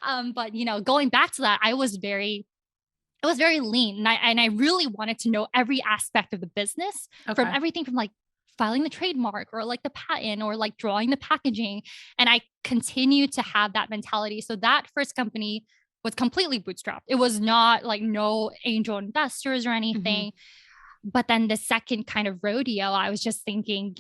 But going back to that, it was very lean, and I really wanted to know every aspect of the business, from Okay. everything from like filing the trademark or like the patent or like drawing the packaging. And I continue to have that mentality. So that first company was completely bootstrapped. It was not like no angel investors or anything. But then the second kind of rodeo, I was just thinking,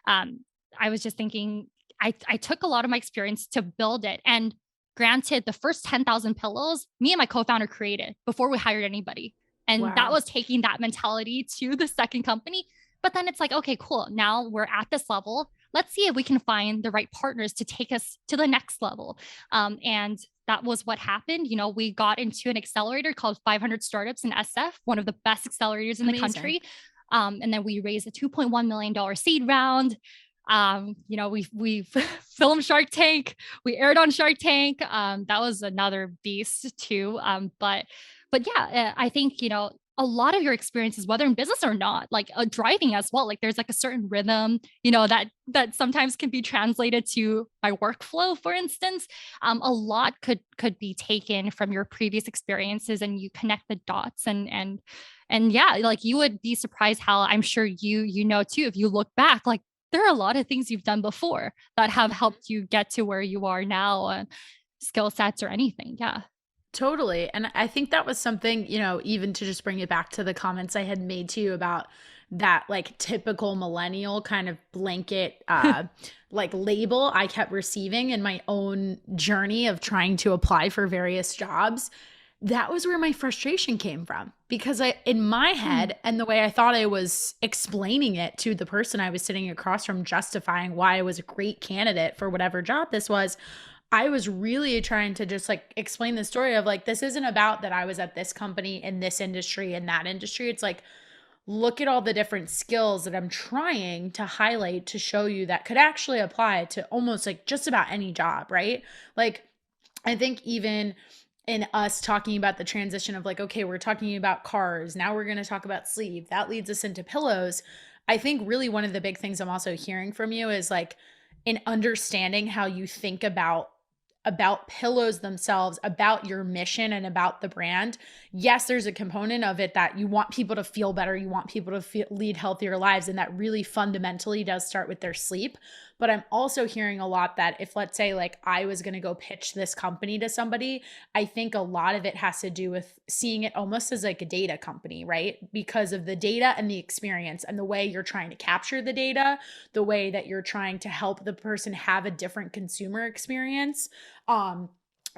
I was just thinking, I took a lot of my experience to build it. And granted, the first 10,000 pillows, me and my co-founder created before we hired anybody. And Wow. that was taking that mentality to the second company. But then it's like, okay, cool. Now we're at this level. Let's see if we can find the right partners to take us to the next level. And that was what happened. We got into an accelerator called 500 Startups in SF, one of the best accelerators in the country. And then we raised a $2.1 million seed round. We've filmed Shark Tank. We aired on Shark Tank. That was another beast too. But yeah, I think, a lot of your experiences, whether in business or not, like driving as well, like there's like a certain rhythm, that sometimes can be translated to my workflow, for instance. A lot could be taken from your previous experiences, and you connect the dots, and yeah, like you would be surprised how, I'm sure you know too, if you look back, like there are a lot of things you've done before that have helped you get to where you are now, skill sets or anything. Yeah. Totally. And I think that was something, even to just bring it back to the comments I had made to you about that like typical millennial kind of blanket like label I kept receiving in my own journey of trying to apply for various jobs. That was where my frustration came from, because in my head and the way I thought I was explaining it to the person I was sitting across from, justifying why I was a great candidate for whatever job this was, I was really trying to just like explain the story of like, this isn't about that I was at this company in this industry and that industry. It's like, look at all the different skills that I'm trying to highlight to show you that could actually apply to almost like just about any job, right? Like, I think even in us talking about the transition of like, okay, we're talking about cars, now we're going to talk about sleep, that leads us into pillows. I think really one of the big things I'm also hearing from you is like in understanding how you think about about pillows themselves, about your mission and about the brand, yes, there's a component of it that you want people to feel better. You want people to lead healthier lives. And that really fundamentally does start with their sleep. But I'm also hearing a lot that if, let's say, like I was going to go pitch this company to somebody, I think a lot of it has to do with seeing it almost as like a data company, right? Because of the data and the experience and the way you're trying to capture the data, the way that you're trying to help the person have a different consumer experience. And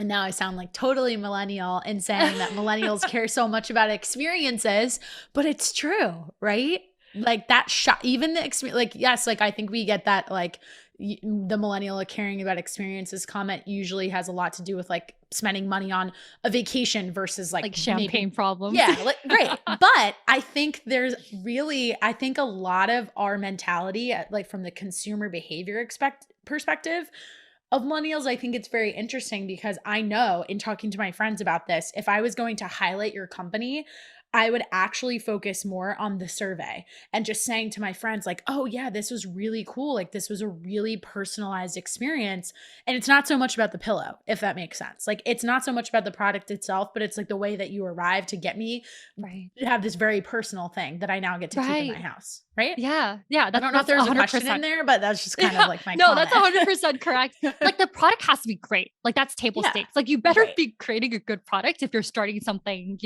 now I sound like totally millennial in saying that millennials care so much about experiences, but it's true, right? Like that shot, even the experience, like, yes, like I think we get that, like the millennial caring about experiences comment usually has a lot to do with like spending money on a vacation versus like champagne problems. Yeah, like, right. But I think I think a lot of our mentality, like from the consumer behavior perspective of millennials, I think it's very interesting because I know in talking to my friends about this, if I was going to highlight your company, I would actually focus more on the survey and just saying to my friends like, oh yeah, this was really cool. Like this was a really personalized experience. And it's not so much about the pillow, if that makes sense. Like it's not so much about the product itself, but it's like the way that you arrived to get me to have this very personal thing that I now get to keep in my house. Right? Yeah. Yeah. I don't know if there's 100%. A question in there, but that's just kind of like my No, comment. That's 100% correct. Like the product has to be great. Like that's table stakes. Like you better be creating a good product if you're starting something,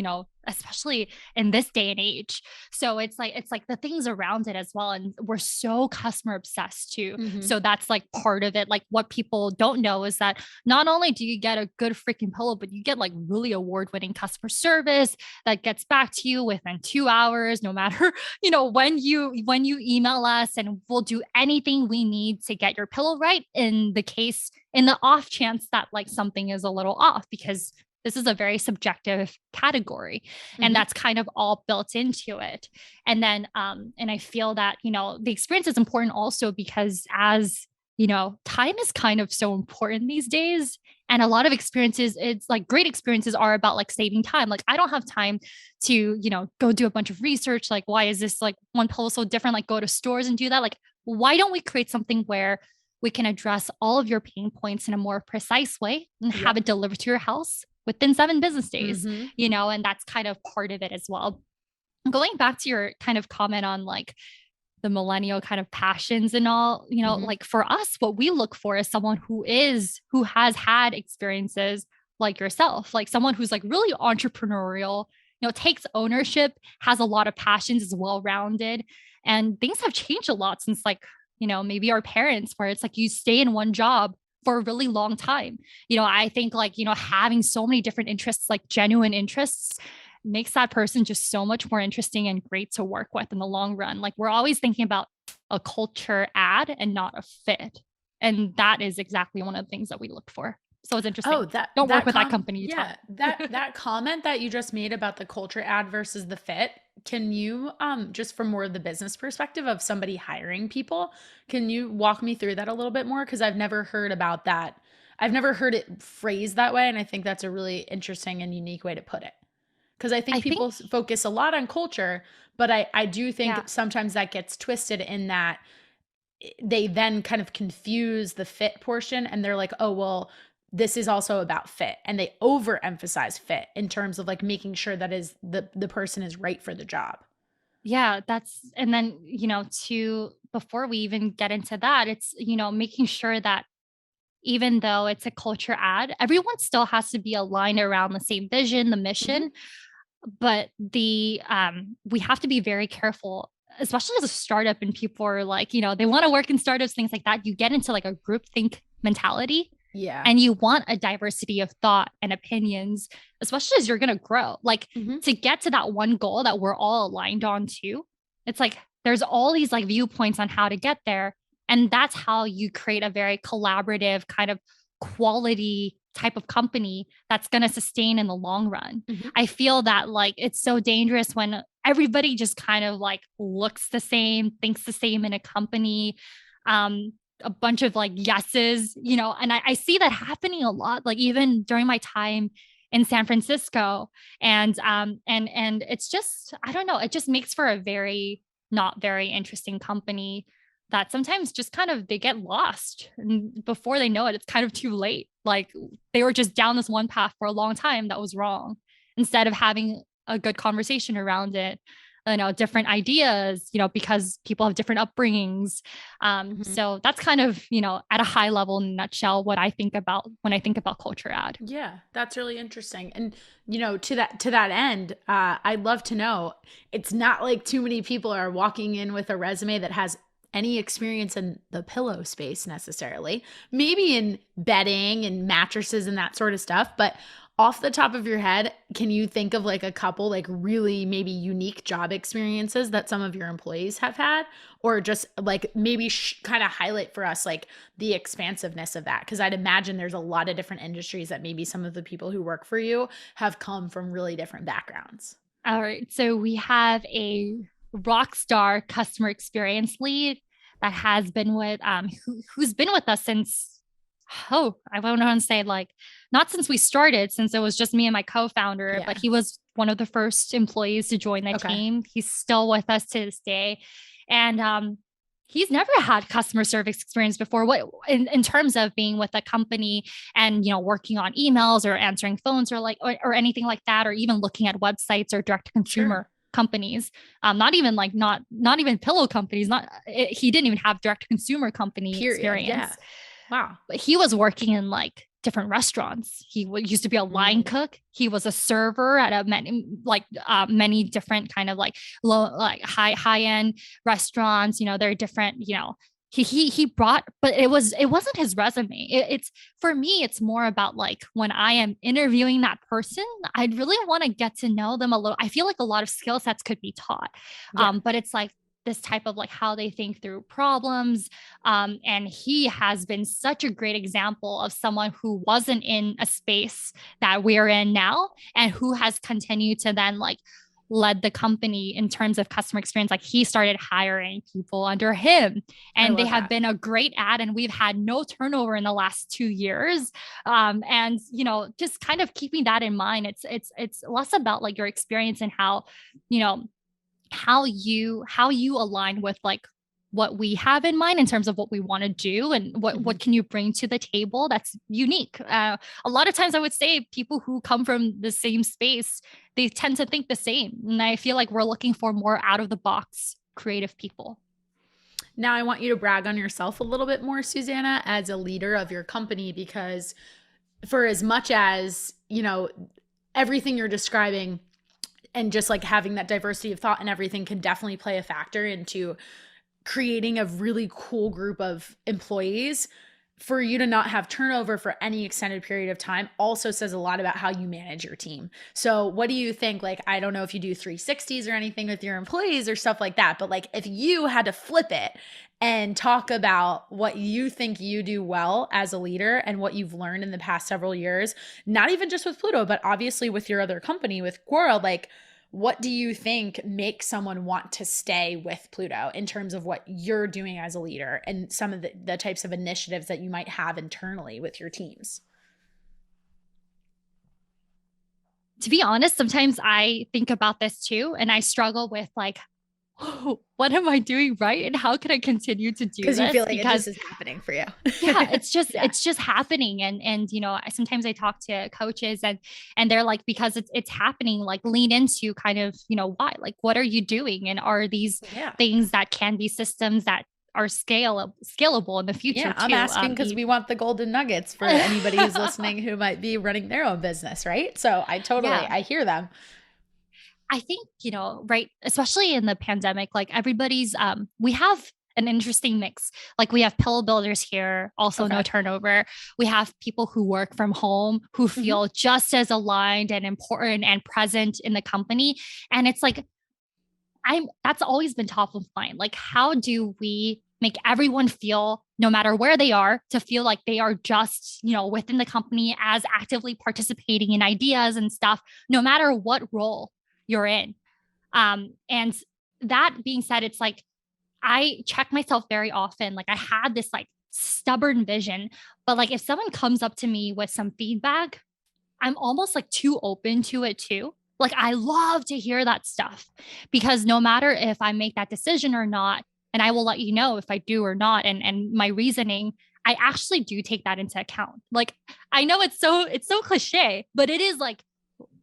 especially in this day and age. So it's like the things around it as well. And we're so customer obsessed too. Mm-hmm. So that's like part of it. Like what people don't know is that not only do you get a good freaking pillow, but you get like really award-winning customer service that gets back to you within 2 hours, no matter, when you email us, and we'll do anything we need to get your pillow right in the off chance that like something is a little off, because this is a very subjective category. Mm-hmm. And that's kind of all built into it. And then, and I feel that, the experience is important also because time is kind of so important these days. And a lot of experiences, it's like great experiences are about like saving time. Like I don't have time to, go do a bunch of research. Like, why is this like one pillow so different? Like go to stores and do that. Like, why don't we create something where we can address all of your pain points in a more precise way and have it delivered to your house within 7 business days, and that's kind of part of it as well. Going back to your kind of comment on like the millennial kind of passions and all, like for us, what we look for is someone who has had experiences like yourself, like someone who's like really entrepreneurial, takes ownership, has a lot of passions, is well-rounded. And things have changed a lot since like, maybe our parents, where it's like you stay in one job for a really long time. I think like, having so many different interests, like genuine interests, makes that person just so much more interesting and great to work with in the long run. Like we're always thinking about a culture add and not a fit. And that is exactly one of the things that we look for. So it's interesting. Oh, don't work with that company. That comment that you just made about the culture add versus the fit. Can you, just from more of the business perspective of somebody hiring people, can you walk me through that a little bit more? Because I've never heard about that. I've never heard it phrased that way. And I think that's a really interesting and unique way to put it. Because I think people focus a lot on culture, but I do think sometimes that gets twisted in that they then kind of confuse the fit portion and they're like, oh, well, this is also about fit. And they overemphasize fit in terms of like making sure that is the person is right for the job. Yeah, and then, before we even get into that, it's, making sure that even though it's a culture add, everyone still has to be aligned around the same vision, the mission. But we have to be very careful, especially as a startup, and people are like, they want to work in startups, things like that. You get into like a groupthink mentality. Yeah. And you want a diversity of thought and opinions, especially as you're going to grow. Like to get to that one goal that we're all aligned on to, it's like there's all these like viewpoints on how to get there. And that's how you create a very collaborative kind of quality type of company that's going to sustain in the long run. I feel that like it's so dangerous when everybody just kind of like looks the same, thinks the same in a company. A bunch of like yeses, and I see that happening a lot, like even during my time in San Francisco. And it's just, I don't know, it just makes for a very not very interesting company. that sometimes just kind of they get lost, and before they know it, it's kind of too late. Like they were just down this one path for a long time that was wrong, instead of having a good conversation around it, different ideas, because people have different upbringings. So that's kind of, at a high level, in a nutshell, what I think about when I think about culture ad. Yeah, that's really interesting. And to that end, I'd love to know, it's not like too many people are walking in with a resume that has any experience in the pillow space necessarily. Maybe in bedding and mattresses and that sort of stuff, but off the top of your head, can you think of like a couple like really maybe unique job experiences that some of your employees have had, or just like maybe kind of highlight for us like the expansiveness of that? Because I'd imagine there's a lot of different industries that maybe some of the people who work for you have come from really different backgrounds. All right. So we have a rock star customer experience lead that has been with, who's been with us since, I don't want to say like, not since we started, since it was just me and my co-founder, but he was one of the first employees to join the team. He's still with us to this day. And he's never had customer service experience before. What in terms of being with a company and working on emails or answering phones or anything like that, or even looking at websites or direct to consumer companies. Not even pillow companies. He didn't even have direct to consumer company experience. Yeah. Wow. But he was working in like different restaurants. He used to be a line cook. He was a server at many different kind of like low, like high end restaurants. They're different, he brought, but it wasn't his resume. It's for me, it's more about like when I am interviewing that person, I'd really want to get to know them a little. I feel like a lot of skill sets could be taught. But it's like this type of like how they think through problems. And he has been such a great example of someone who wasn't in a space that we're in now, and who has continued to then like led the company in terms of customer experience. Like he started hiring people under him, and they have been a great ad, and we've had no turnover in the last 2 years. And just kind of keeping that in mind, it's less about like your experience and how you align with like what we have in mind in terms of what we want to do, and what can you bring to the table that's unique. A lot of times I would say people who come from the same space, they tend to think the same. And I feel like we're looking for more out of the box creative people. Now I want you to brag on yourself a little bit more, Susana, as a leader of your company, because for as much as, everything you're describing and just like having that diversity of thought and everything can definitely play a factor into creating a really cool group of employees, for you to not have turnover for any extended period of time also says a lot about how you manage your team. So what do you think? Like, I don't know if you do 360s or anything with your employees or stuff like that, but like if you had to flip it and talk about what you think you do well as a leader and what you've learned in the past several years, not even just with Pluto, but obviously with your other company, with Quora, like, what do you think makes someone want to stay with Pluto in terms of what you're doing as a leader and some of the types of initiatives that you might have internally with your teams? To be honest, sometimes I think about this too, and I struggle with like, oh, what am I doing right? And how can I continue to do this? Because you feel like it just is happening for you. Yeah, it's just happening. And sometimes I talk to coaches and they're like, because it's happening, like lean into kind of, why, like, what are you doing? And are these things that can be systems that are scalable in the future? Yeah, I'm asking because we want the golden nuggets for anybody who's listening who might be running their own business, right? So I hear them. I think, right, especially in the pandemic, like everybody's, we have an interesting mix. Like we have pillow builders here, also no turnover. We have people who work from home who feel just as aligned and important and present in the company. And it's like, that's always been top of mind. Like, how do we make everyone feel, no matter where they are, to feel like they are just, within the company as actively participating in ideas and stuff, no matter what role you're in. And that being said, it's like, I check myself very often. Like I had this like stubborn vision, but like if someone comes up to me with some feedback, I'm almost like too open to it too. Like I love to hear that stuff, because no matter if I make that decision or not, and I will let you know if I do or not. And my reasoning, I actually do take that into account. Like, I know it's so cliche, but it is like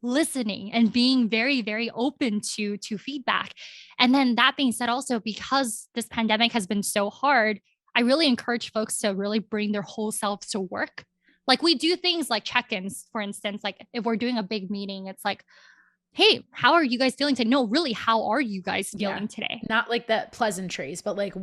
listening and being very, very open to feedback. And then that being said, also because this pandemic has been so hard, I really encourage folks to really bring their whole selves to work. Like, we do things like check-ins, for instance. Like, if we're doing a big meeting, it's like, hey, how are you guys feeling today? No, really, how are you guys feeling today? Not like the pleasantries, but like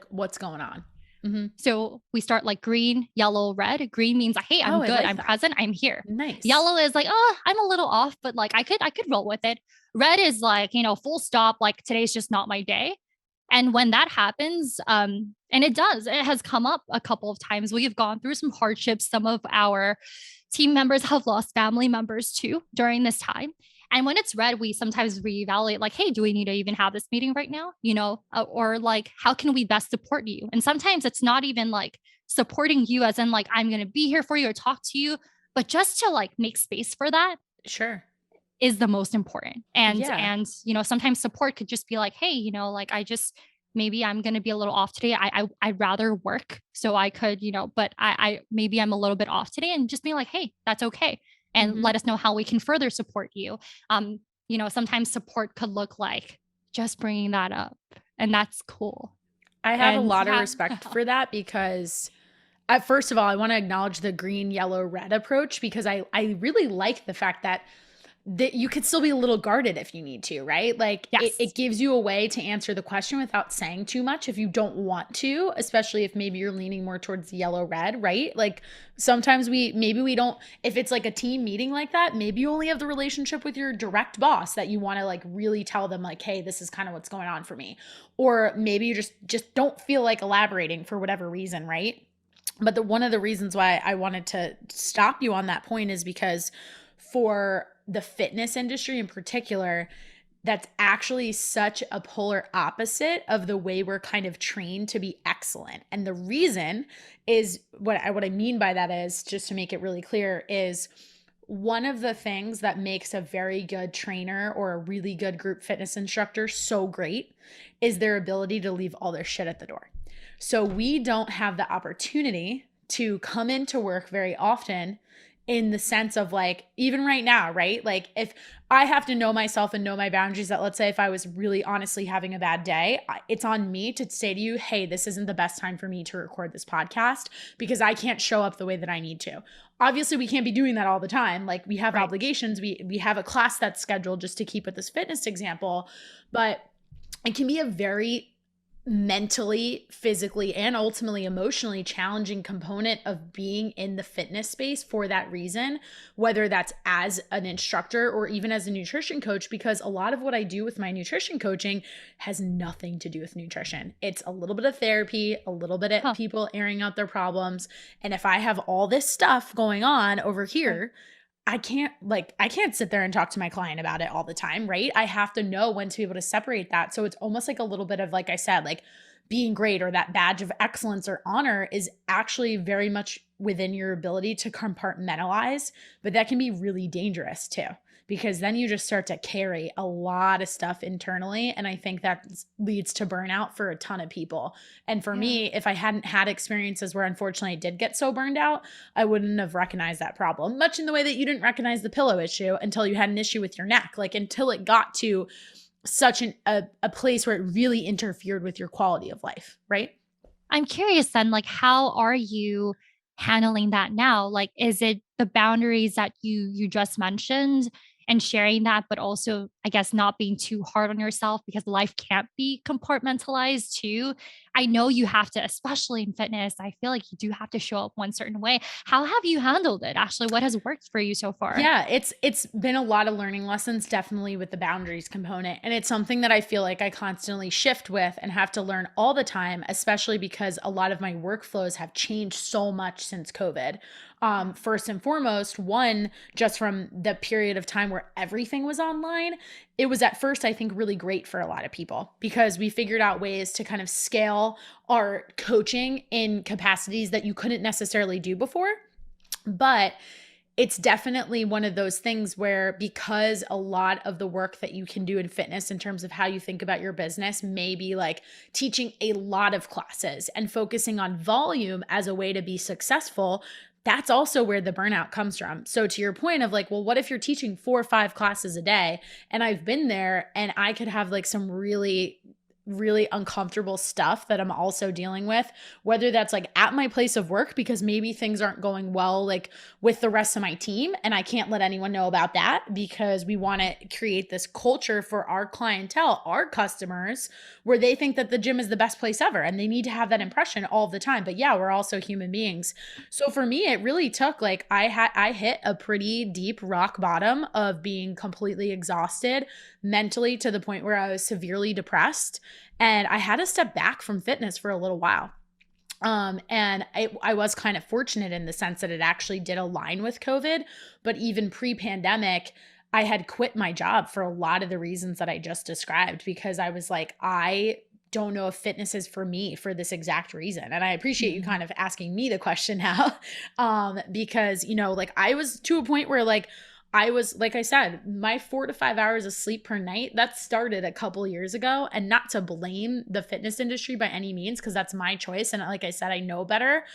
what's going on. Mm-hmm. So we start like green, yellow, red. Green means like, hey, I'm good, I'm present, I'm here. Nice. Yellow is like, oh, I'm a little off, but like I could roll with it. Red is like, full stop, like today's just not my day. And when that happens, and it has come up a couple of times. We have gone through some hardships. Some of our team members have lost family members too during this time. And when it's red, we sometimes reevaluate like, hey, do we need to even have this meeting right now? Or like, how can we best support you? And sometimes it's not even like supporting you as in like, I'm going to be here for you or talk to you, but just to like make space for that. Sure. Is the most important. And sometimes support could just be like, hey, like maybe I'm going to be a little off today. I'd rather work. So I could, but I maybe I'm a little bit off today, and just be like, hey, that's okay. And let us know how we can further support you. Sometimes support could look like just bringing that up, and that's cool. I have a lot of respect for that, because first of all, I want to acknowledge the green, yellow, red approach, because I really like the fact that you could still be a little guarded if you need to, right? Like, yes. it gives you a way to answer the question without saying too much if you don't want to, especially if maybe you're leaning more towards yellow, red, right? Like, sometimes we don't, if it's like a team meeting like that, maybe you only have the relationship with your direct boss that you want to like really tell them like, hey, this is kind of what's going on for me. Or maybe you just don't feel like elaborating for whatever reason, right? But one of the reasons why I wanted to stop you on that point is because for the fitness industry in particular, that's actually such a polar opposite of the way we're kind of trained to be excellent. And the reason is what I mean by that is, just to make it really clear, is one of the things that makes a very good trainer or a really good group fitness instructor so great is their ability to leave all their shit at the door. So we don't have the opportunity to come into work very often, in the sense of like, even right now, right? Like, if I have to know myself and know my boundaries, that let's say if I was really honestly having a bad day, it's on me to say to you, hey, this isn't the best time for me to record this podcast because I can't show up the way that I need to. Obviously, we can't be doing that all the time. Like, we have obligations. We have a class that's scheduled, just to keep with this fitness example, but it can be a very mentally, physically, and ultimately emotionally challenging component of being in the fitness space for that reason, whether that's as an instructor or even as a nutrition coach, because a lot of what I do with my nutrition coaching has nothing to do with nutrition. It's a little bit of therapy, a little bit of people airing out their problems. And if I have all this stuff going on over here, I can't sit there and talk to my client about it all the time, right? I have to know when to be able to separate that. So it's almost like a little bit of, like I said, like being great, or that badge of excellence or honor is actually very much within your ability to compartmentalize, but that can be really dangerous too, because then you just start to carry a lot of stuff internally. And I think that leads to burnout for a ton of people. And for me, if I hadn't had experiences where unfortunately I did get so burned out, I wouldn't have recognized that problem, much in the way that you didn't recognize the pillow issue until you had an issue with your neck, like until it got to such a place where it really interfered with your quality of life, right? I'm curious then, like, how are you handling that now? Like, is it the boundaries that you just mentioned and sharing that, but also, I guess, not being too hard on yourself, because life can't be compartmentalized too? I know you have to, especially in fitness, I feel like you do have to show up one certain way. How have you handled it, Ashley? What has worked for you so far? Yeah, it's been a lot of learning lessons, definitely with the boundaries component. And it's something that I feel like I constantly shift with and have to learn all the time, especially because a lot of my workflows have changed so much since COVID. First and foremost, one, just from the period of time where everything was online, it was at first, I think, really great for a lot of people, because we figured out ways to kind of scale our coaching in capacities that you couldn't necessarily do before. But it's definitely one of those things where, because a lot of the work that you can do in fitness in terms of how you think about your business may be like teaching a lot of classes and focusing on volume as a way to be successful, that's also where the burnout comes from. So to your point of like, well, what if you're teaching 4 or 5 classes a day? And I've been there, and I could have like some really uncomfortable stuff that I'm also dealing with, whether that's like at my place of work, because maybe things aren't going well, like with the rest of my team. And I can't let anyone know about that because we want to create this culture for our clientele, our customers, where they think that the gym is the best place ever. And they need to have that impression all the time. But yeah, we're also human beings. So for me, it really took like, I hit a pretty deep rock bottom of being completely exhausted mentally, to the point where I was severely depressed. And I had to step back from fitness for a little while. And I was kind of fortunate in the sense that it actually did align with COVID. But even pre-pandemic, I had quit my job for a lot of the reasons that I just described, because I was like, I don't know if fitness is for me for this exact reason. And I appreciate you kind of asking me the question now, because, you know, like I was to a point where like, I was, like I said, my 4 to 5 hours of sleep per night, that started a couple years ago. And not to blame the fitness industry by any means, because that's my choice. And like I said, I know better,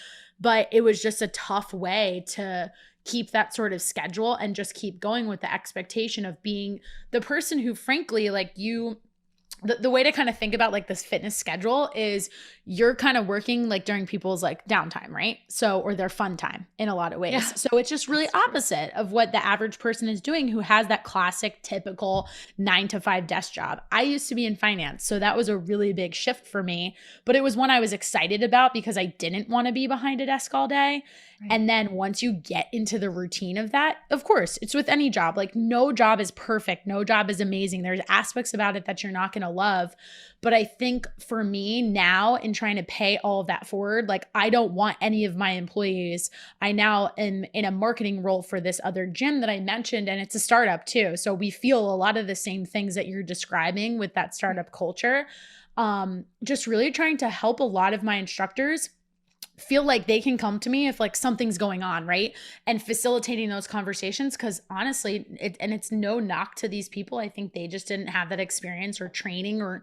but it was just a tough way to keep that sort of schedule and just keep going with the expectation of being the person who, frankly, like the way to kind of think about like this fitness schedule is you're kind of working like during people's like downtime, right? So, or their fun time in a lot of ways. Yeah, so it's just really opposite of what the average person is doing who has that classic, typical 9 to 5 desk job. I used to be in finance, so that was a really big shift for me, but it was one I was excited about because I didn't want to be behind a desk all day. And then once you get into the routine of that, of course, it's with any job. Like no job is perfect. No job is amazing. There's aspects about it that you're not going to love. But I think for me now, in trying to pay all of that forward, like I don't want any of my employees. I now am in a marketing role for this other gym that I mentioned, and it's a startup too. So we feel a lot of the same things that you're describing with that startup culture. Just really trying to help a lot of my instructors feel like they can come to me if like something's going on, right? And facilitating those conversations, because honestly, it's no knock to these people. I think they just didn't have that experience or training, or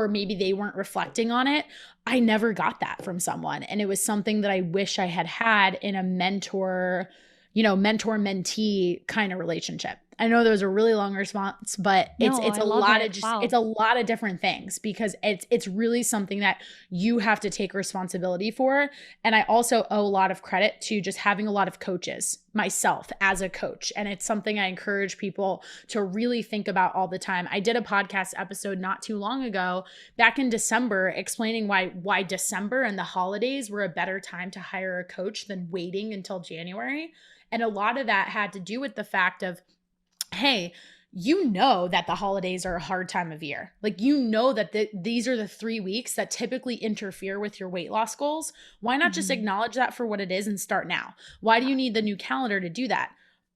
maybe they weren't reflecting on it. I never got that from someone. And it was something that I wish I had had in a mentor-mentee kind of relationship. I know that was a really long response, but it's a lot of just, it's a lot of different things, because it's really something that you have to take responsibility for. And I also owe a lot of credit to just having a lot of coaches myself as a coach. And it's something I encourage people to really think about all the time. I did a podcast episode not too long ago, back in December, explaining why December and the holidays were a better time to hire a coach than waiting until January. And a lot of that had to do with the fact of, hey, you know that the holidays are a hard time of year. Like, you know that these are the 3 weeks that typically interfere with your weight loss goals. Why not just acknowledge that for what it is and start now? Why do you need the new calendar to do that?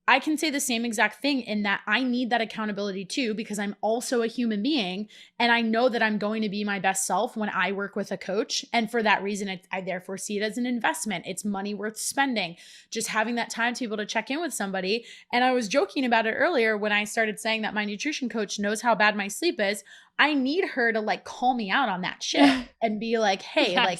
I can say the same exact thing, in that I need that accountability too, because I'm also a human being, and I know that I'm going to be my best self when I work with a coach. And for that reason, I therefore see it as an investment. It's money worth spending, just having that time to be able to check in with somebody. And I was joking about it earlier when I started saying that my nutrition coach knows how bad my sleep is. I need her to like call me out on that shit and be like, hey,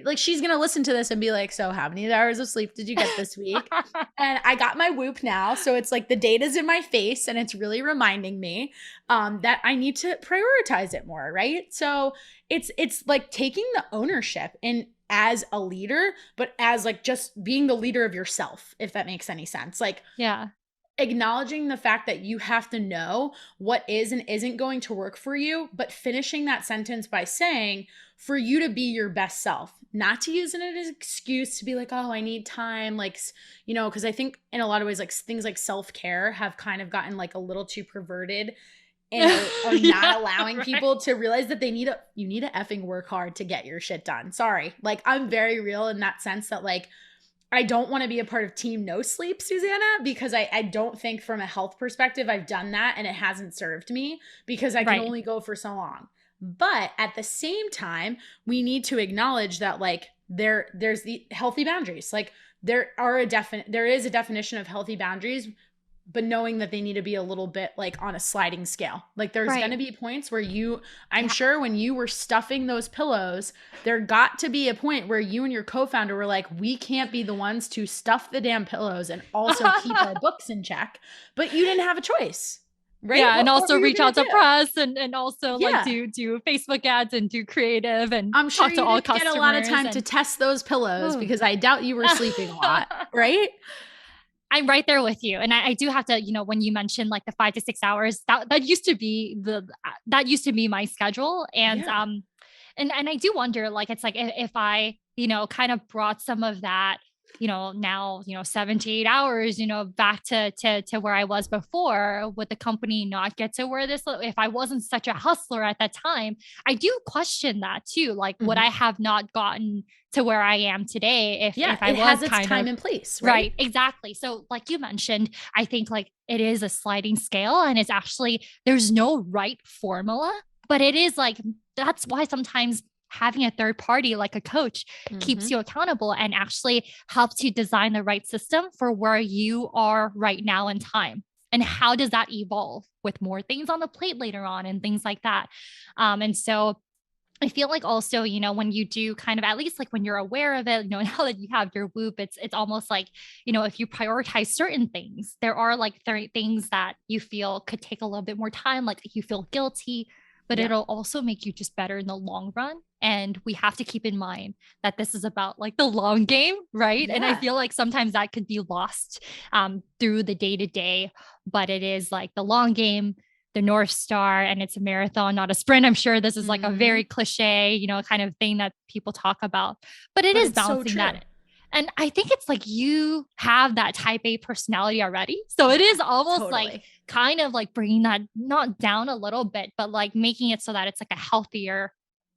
like she's going to listen to this and be like, so how many hours of sleep did you get this week? And I got my Whoop now. So it's like the data's in my face, and it's really reminding me that I need to prioritize it more, right? So it's like taking the ownership in as a leader, but as like just being the leader of yourself, if that makes any sense. Like, yeah, acknowledging the fact that you have to know what is and isn't going to work for you, but finishing that sentence by saying, for you to be your best self, not to use it as an excuse to be like, oh, I need time. Like, you know, because I think in a lot of ways, like things like self-care have kind of gotten like a little too perverted and are not allowing people to realize that you need to effing work hard to get your shit done. Sorry. Like, I'm very real in that sense that like, I don't want to be a part of team no sleep, Susana, because I don't think from a health perspective, I've done that and it hasn't served me, because I can only go for so long. But at the same time, we need to acknowledge that like there's the healthy boundaries. Like, there is a definition of healthy boundaries, but knowing that they need to be a little bit like on a sliding scale. Like there's going to be points where I'm sure when you were stuffing those pillows, there got to be a point where you and your co-founder were like, we can't be the ones to stuff the damn pillows and also keep our books in check. But you didn't have a choice. Right. Yeah. And also reach out to press and also like do Facebook ads and do creative and I'm sure talk to all you didn't get a lot of time to test those pillows because I doubt you were sleeping a lot. Right. I'm right there with you. And I do have to, when you mentioned like the 5 to 6 hours, that used to be my schedule. And, and I do wonder, like, it's like, if I, kind of brought some of that, now, 7 to 8 hours, back to where I was before, would the company not get to where this, if I wasn't such a hustler at that time? I do question that too. Like, would I have not gotten to where I am today if I was has its time and place, right? Exactly. So like you mentioned, I think like it is a sliding scale, and it's actually, there's no right formula, but it is like, that's why sometimes having a third party like a coach keeps you accountable and actually helps you design the right system for where you are right now in time. And how does that evolve with more things on the plate later on and things like that? And so I feel like also, when you do kind of, at least like when you're aware of it, now that you have your Whoop, it's almost like, if you prioritize certain things, there are like things that you feel could take a little bit more time, like you feel guilty, but it'll also make you just better in the long run. And we have to keep in mind that this is about like the long game, right? Yeah. And I feel like sometimes that could be lost through the day to day, but it is like the long game, the North Star, and it's a marathon, not a sprint. I'm sure this is like a very cliche, kind of thing that people talk about, but it is balancing that. And I think it's like you have that type A personality already. So it is almost like kind of like bringing that not down a little bit, but like making it so that it's like a healthier,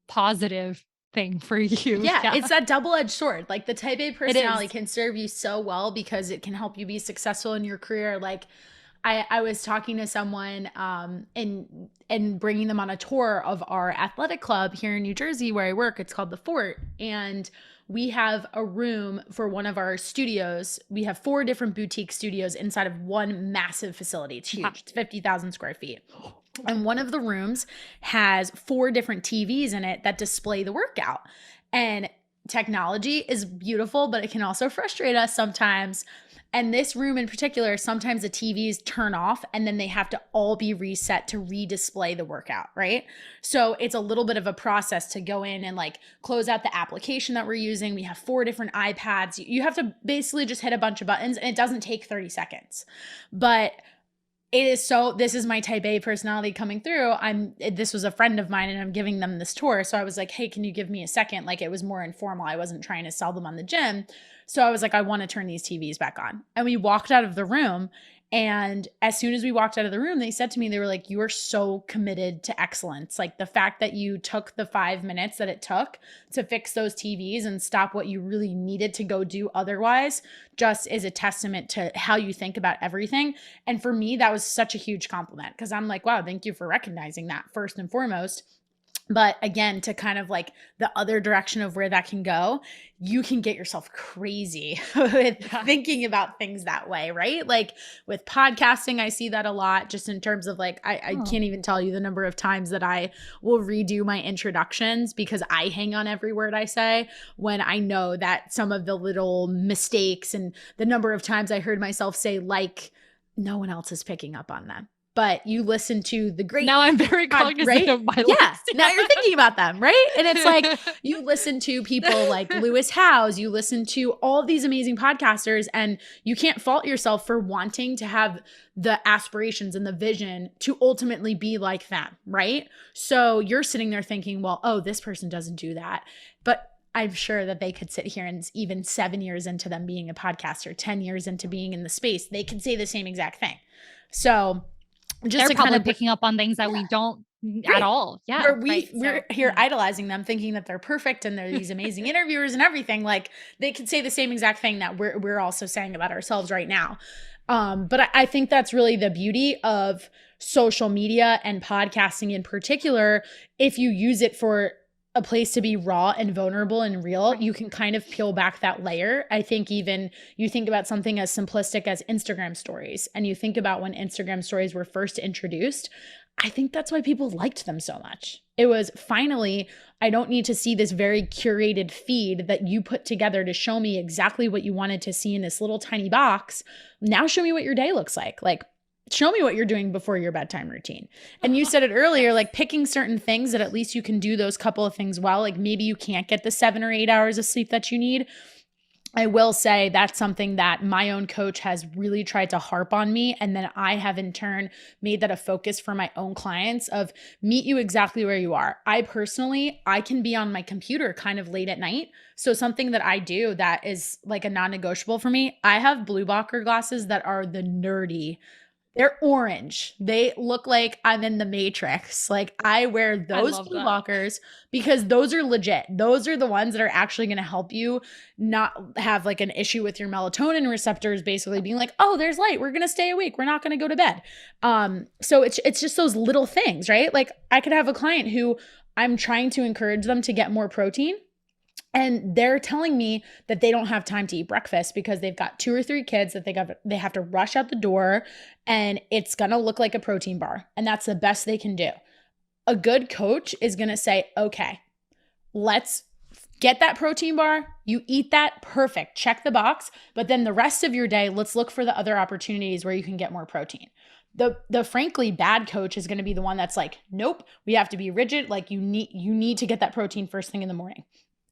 positive thing for you. Yeah. It's that double-edged sword. Like the type A personality can serve you so well because it can help you be successful in your career. Like I was talking to someone and bringing them on a tour of our athletic club here in New Jersey where I work. It's called the Fort. And we have a room for one of our studios. We have 4 different boutique studios inside of one massive facility. It's huge. It's 50,000 square feet. And one of the rooms has 4 different TVs in it that display the workout. And technology is beautiful, but it can also frustrate us sometimes. And this room in particular, sometimes the TVs turn off and then they have to all be reset to redisplay the workout, right? So it's a little bit of a process to go in and like close out the application that we're using. We have 4 different iPads. You have to basically just hit a bunch of buttons and it doesn't take 30 seconds. But this is my type A personality coming through. This was a friend of mine and I'm giving them this tour. So I was like, hey, can you give me a second? Like it was more informal. I wasn't trying to sell them on the gym. So I was like, I want to turn these TVs back on. And we walked out of the room. And as soon as we walked out of the room, they said to me, they were like, you are so committed to excellence. Like the fact that you took the 5 minutes that it took to fix those TVs and stop what you really needed to go do otherwise just is a testament to how you think about everything. And for me, that was such a huge compliment because I'm like, wow, thank you for recognizing that first and foremost. But again, to kind of like the other direction of where that can go, you can get yourself crazy with thinking about things that way, right? Like with podcasting, I see that a lot just in terms of like, I can't even tell you the number of times that I will redo my introductions because I hang on every word I say when I know that some of the little mistakes and the number of times I heard myself say like, no one else is picking up on them. But you listen to the great. Now I'm very cognizant of my list. Yeah. Now you're thinking about them, right? And it's like you listen to people like Lewis Howes, you listen to all of these amazing podcasters, and you can't fault yourself for wanting to have the aspirations and the vision to ultimately be like them, right? So you're sitting there thinking, well, oh, this person doesn't do that. But I'm sure that they could sit here and even 7 years into them being a podcaster, 10 years into being in the space, they could say the same exact thing. So just they're probably picking up on things that we don't at all. Yeah. We're here idolizing them, thinking that they're perfect and they're these amazing interviewers and everything. Like they could say the same exact thing that we're also saying about ourselves right now. But I think that's really the beauty of social media and podcasting in particular, if you use it for a place to be raw and vulnerable and real, you can kind of peel back that layer. I think even you think about something as simplistic as Instagram stories, and you think about when Instagram stories were first introduced, I think that's why people liked them so much. It was finally, I don't need to see this very curated feed that you put together to show me exactly what you wanted to see in this little tiny box. Now show me what your day looks like. Like, show me what you're doing before your bedtime routine. And you said it earlier, like picking certain things that at least you can do those couple of things well. Like maybe you can't get the 7 or 8 hours of sleep that you need. I will say that's something that my own coach has really tried to harp on me. And then I have in turn made that a focus for my own clients of meet you exactly where you are. I can be on my computer kind of late at night. So something that I do that is like a non-negotiable for me, I have blue blocker glasses that are the nerdy. They're orange. They look like I'm in the Matrix. Like I wear those blue blockers because those are legit. Those are the ones that are actually going to help you not have like an issue with your melatonin receptors basically being like, oh, there's light. We're going to stay awake. We're not going to go to bed. So it's just those little things, right? Like I could have a client who I'm trying to encourage them to get more protein. And they're telling me that they don't have time to eat breakfast because they've got 2 or 3 kids that they have to rush out the door, and it's going to look like a protein bar. And that's the best they can do. A good coach is going to say, okay, let's get that protein bar. You eat that, perfect. Check the box. But then the rest of your day, let's look for the other opportunities where you can get more protein. The frankly bad coach is going to be the one that's like, nope, we have to be rigid. Like you need to get that protein first thing in the morning.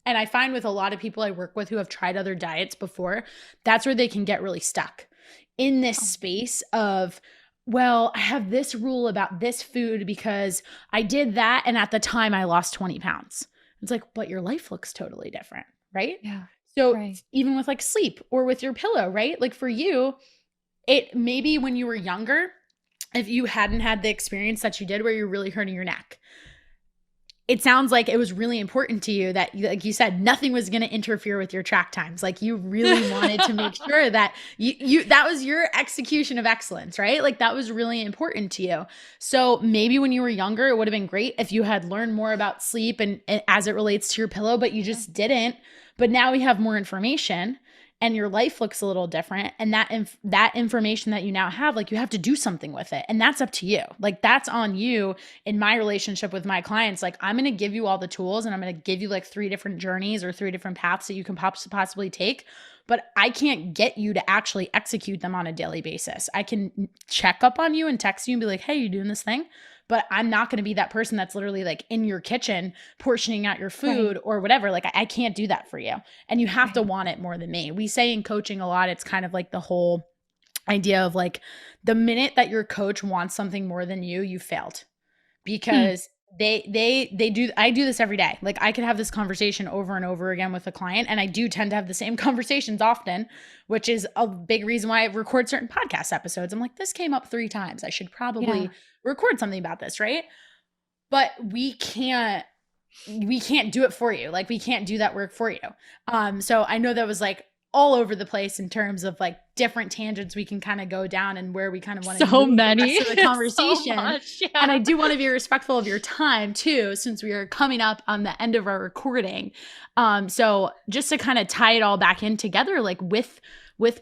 And I find with a lot of people I work with who have tried other diets before, that's where they can get really stuck in this space of, well, I have this rule about this food because I did that. And at the time I lost 20 pounds. It's like, but your life looks totally different, right? Yeah. So even with like sleep or with your pillow, right? Like for you, it maybe when you were younger, if you hadn't had the experience that you did where you're really hurting your neck, it sounds like it was really important to you that, like you said, nothing was going to interfere with your track times. Like you really wanted to make sure that you that was your execution of excellence, right? Like that was really important to you. So maybe when you were younger, it would have been great if you had learned more about sleep and as it relates to your pillow, but you just didn't. But now we have more information and your life looks a little different. And that information that you now have, like you have to do something with it. And that's up to you. Like that's on you. In my relationship with my clients, like I'm going to give you all the tools and I'm going to give you like 3 different journeys or 3 different paths that you can possibly take. But I can't get you to actually execute them on a daily basis. I can check up on you and text you and be like, hey, you doing this thing? But I'm not going to be that person that's literally like in your kitchen portioning out your food or whatever. Like I can't do that for you. And you have to want it more than me. We say in coaching a lot, it's kind of like the whole idea of like the minute that your coach wants something more than you failed. Because I do this every day. Like I could have this conversation over and over again with a client, and I do tend to have the same conversations often, which is a big reason why I record certain podcast episodes. I'm like, this came up 3 times. I should probably record something about this, right? But we can't do it for you. Like we can't do that work for you. So I know that was like all over the place in terms of like different tangents we can kind of go down and where we kind of want to so many the conversation. So much, yeah. And I do want to be respectful of your time too, since we are coming up on the end of our recording. So just to kind of tie it all back in together, like with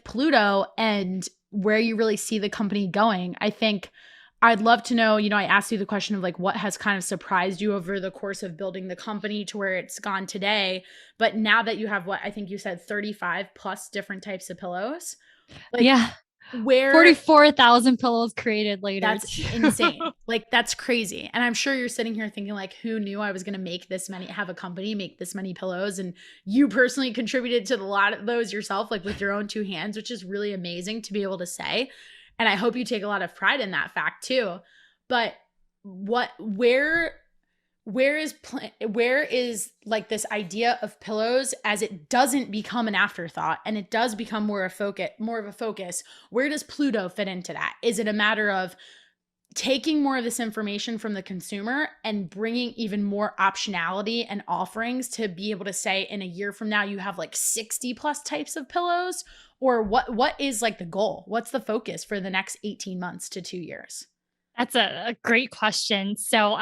Pluto and where you really see the company going, I think I'd love to know, I asked you the question of like, what has kind of surprised you over the course of building the company to where it's gone today? But now that you have what I think you said, 35 plus different types of pillows. Like, where 44,000 pillows created later. That's insane. Like that's crazy. And I'm sure you're sitting here thinking like, who knew I was going to have a company, make this many pillows. And you personally contributed to a lot of those yourself, like with your own 2 hands, which is really amazing to be able to say. And I hope you take a lot of pride in that fact too. But where is like this idea of pillows as it doesn't become an afterthought and it does become more of a focus? Where does Pluto fit into that? Is it a matter of taking more of this information from the consumer and bringing even more optionality and offerings to be able to say in a year from now, you have like 60 plus types of pillows? Or what is like the goal? What's the focus for the next 18 months to 2 years? That's a great question. So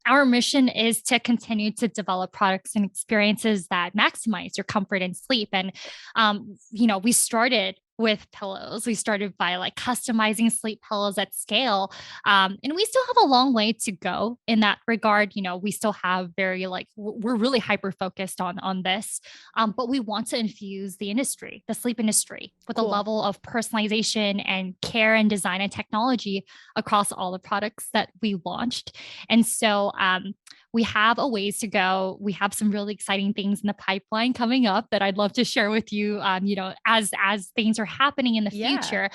our mission is to continue to develop products and experiences that maximize your comfort and sleep. And, we started with pillows. We started by like customizing sleep pillows at scale. And we still have a long way to go in that regard. We still have very like, we're really hyper focused on this. But we want to infuse the industry, the sleep industry, with a level of personalization and care and design and technology across all the products that we launched. And so we have a ways to go. We have some really exciting things in the pipeline coming up that I'd love to share with you, as things are happening in the future.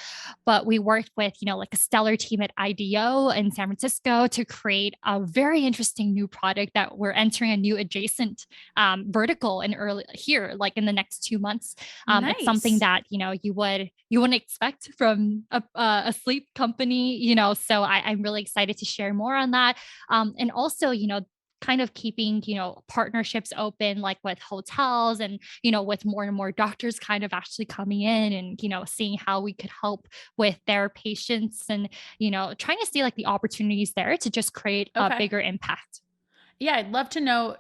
But we worked with, like a stellar team at IDEO in San Francisco to create a very interesting new product that we're entering a new adjacent vertical in early here, like in the next 2 months. Nice. It's something that, you wouldn't expect from a sleep company, so I'm really excited to share more on that. And also, kind of keeping, partnerships open, like with hotels and, with more and more doctors kind of actually coming in and, seeing how we could help with their patients and, trying to see like the opportunities there to just create a bigger impact. Yeah, I'd love to know,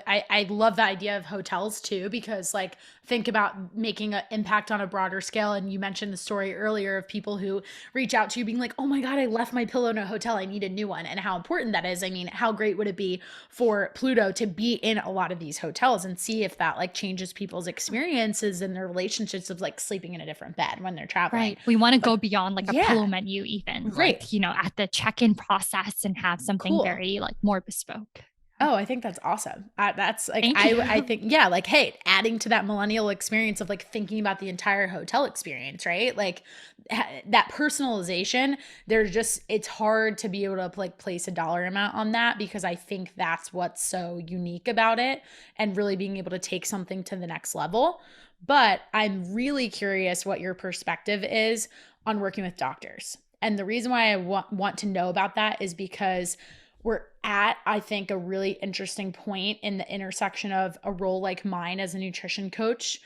I love the idea of hotels too, because like think about making an impact on a broader scale. And you mentioned the story earlier of people who reach out to you being like, oh my God, I left my pillow in a hotel. I need a new one. And how important that is. I mean, how great would it be for Pluto to be in a lot of these hotels and see if that like changes people's experiences and their relationships of like sleeping in a different bed when they're traveling. Right. We want to go beyond like a pillow menu even, right. Like, at the check-in process and have something very like more bespoke. Oh, I think that's awesome. That's like, I think, yeah, like, hey, adding to that millennial experience of like thinking about the entire hotel experience, right? Like that personalization, it's hard to be able to like place a dollar amount on that, because I think that's what's so unique about it and really being able to take something to the next level. But I'm really curious what your perspective is on working with doctors. And the reason why I want to know about that is because we're at, I think, a really interesting point in the intersection of a role like mine as a nutrition coach,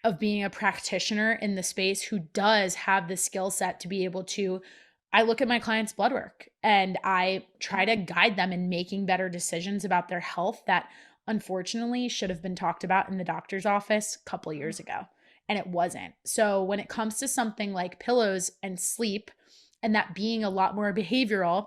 of being a practitioner in the space who does have the skill set to be able to, I look at my clients' blood work and I try to guide them in making better decisions about their health that unfortunately should have been talked about in the doctor's office a couple years ago. And it wasn't. So when it comes to something like pillows and sleep, and that being a lot more behavioral,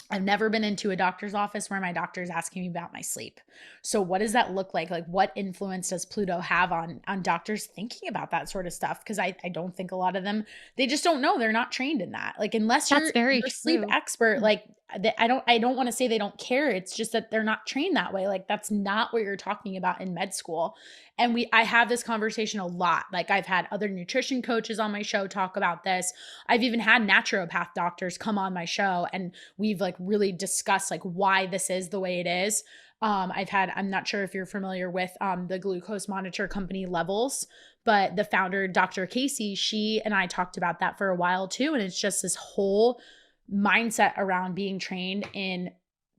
I've never been into a doctor's office where my doctor is asking me about my sleep. So what does that look like? Like what influence does Pluto have on doctors thinking about that sort of stuff? Because I don't think a lot of them, they just don't know. They're not trained in that. Like unless you're a sleep expert, like I don't want to say they don't care. It's just that they're not trained that way. Like that's not what you're talking about in med school. And I have this conversation a lot. Like I've had other nutrition coaches on my show talk about this. I've even had naturopath doctors come on my show and we've like really discussed like why this is the way it is. I'm not sure if you're familiar with the glucose monitor company Levels, but the founder, Dr. Casey, she and I talked about that for a while too. And it's just this whole mindset around being trained in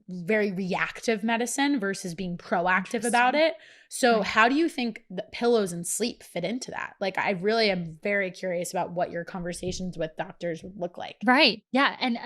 very reactive medicine versus being proactive about it. So how do you think that pillows and sleep fit into that? Like, I really am very curious about what your conversations with doctors would look like. Right. Yeah. And,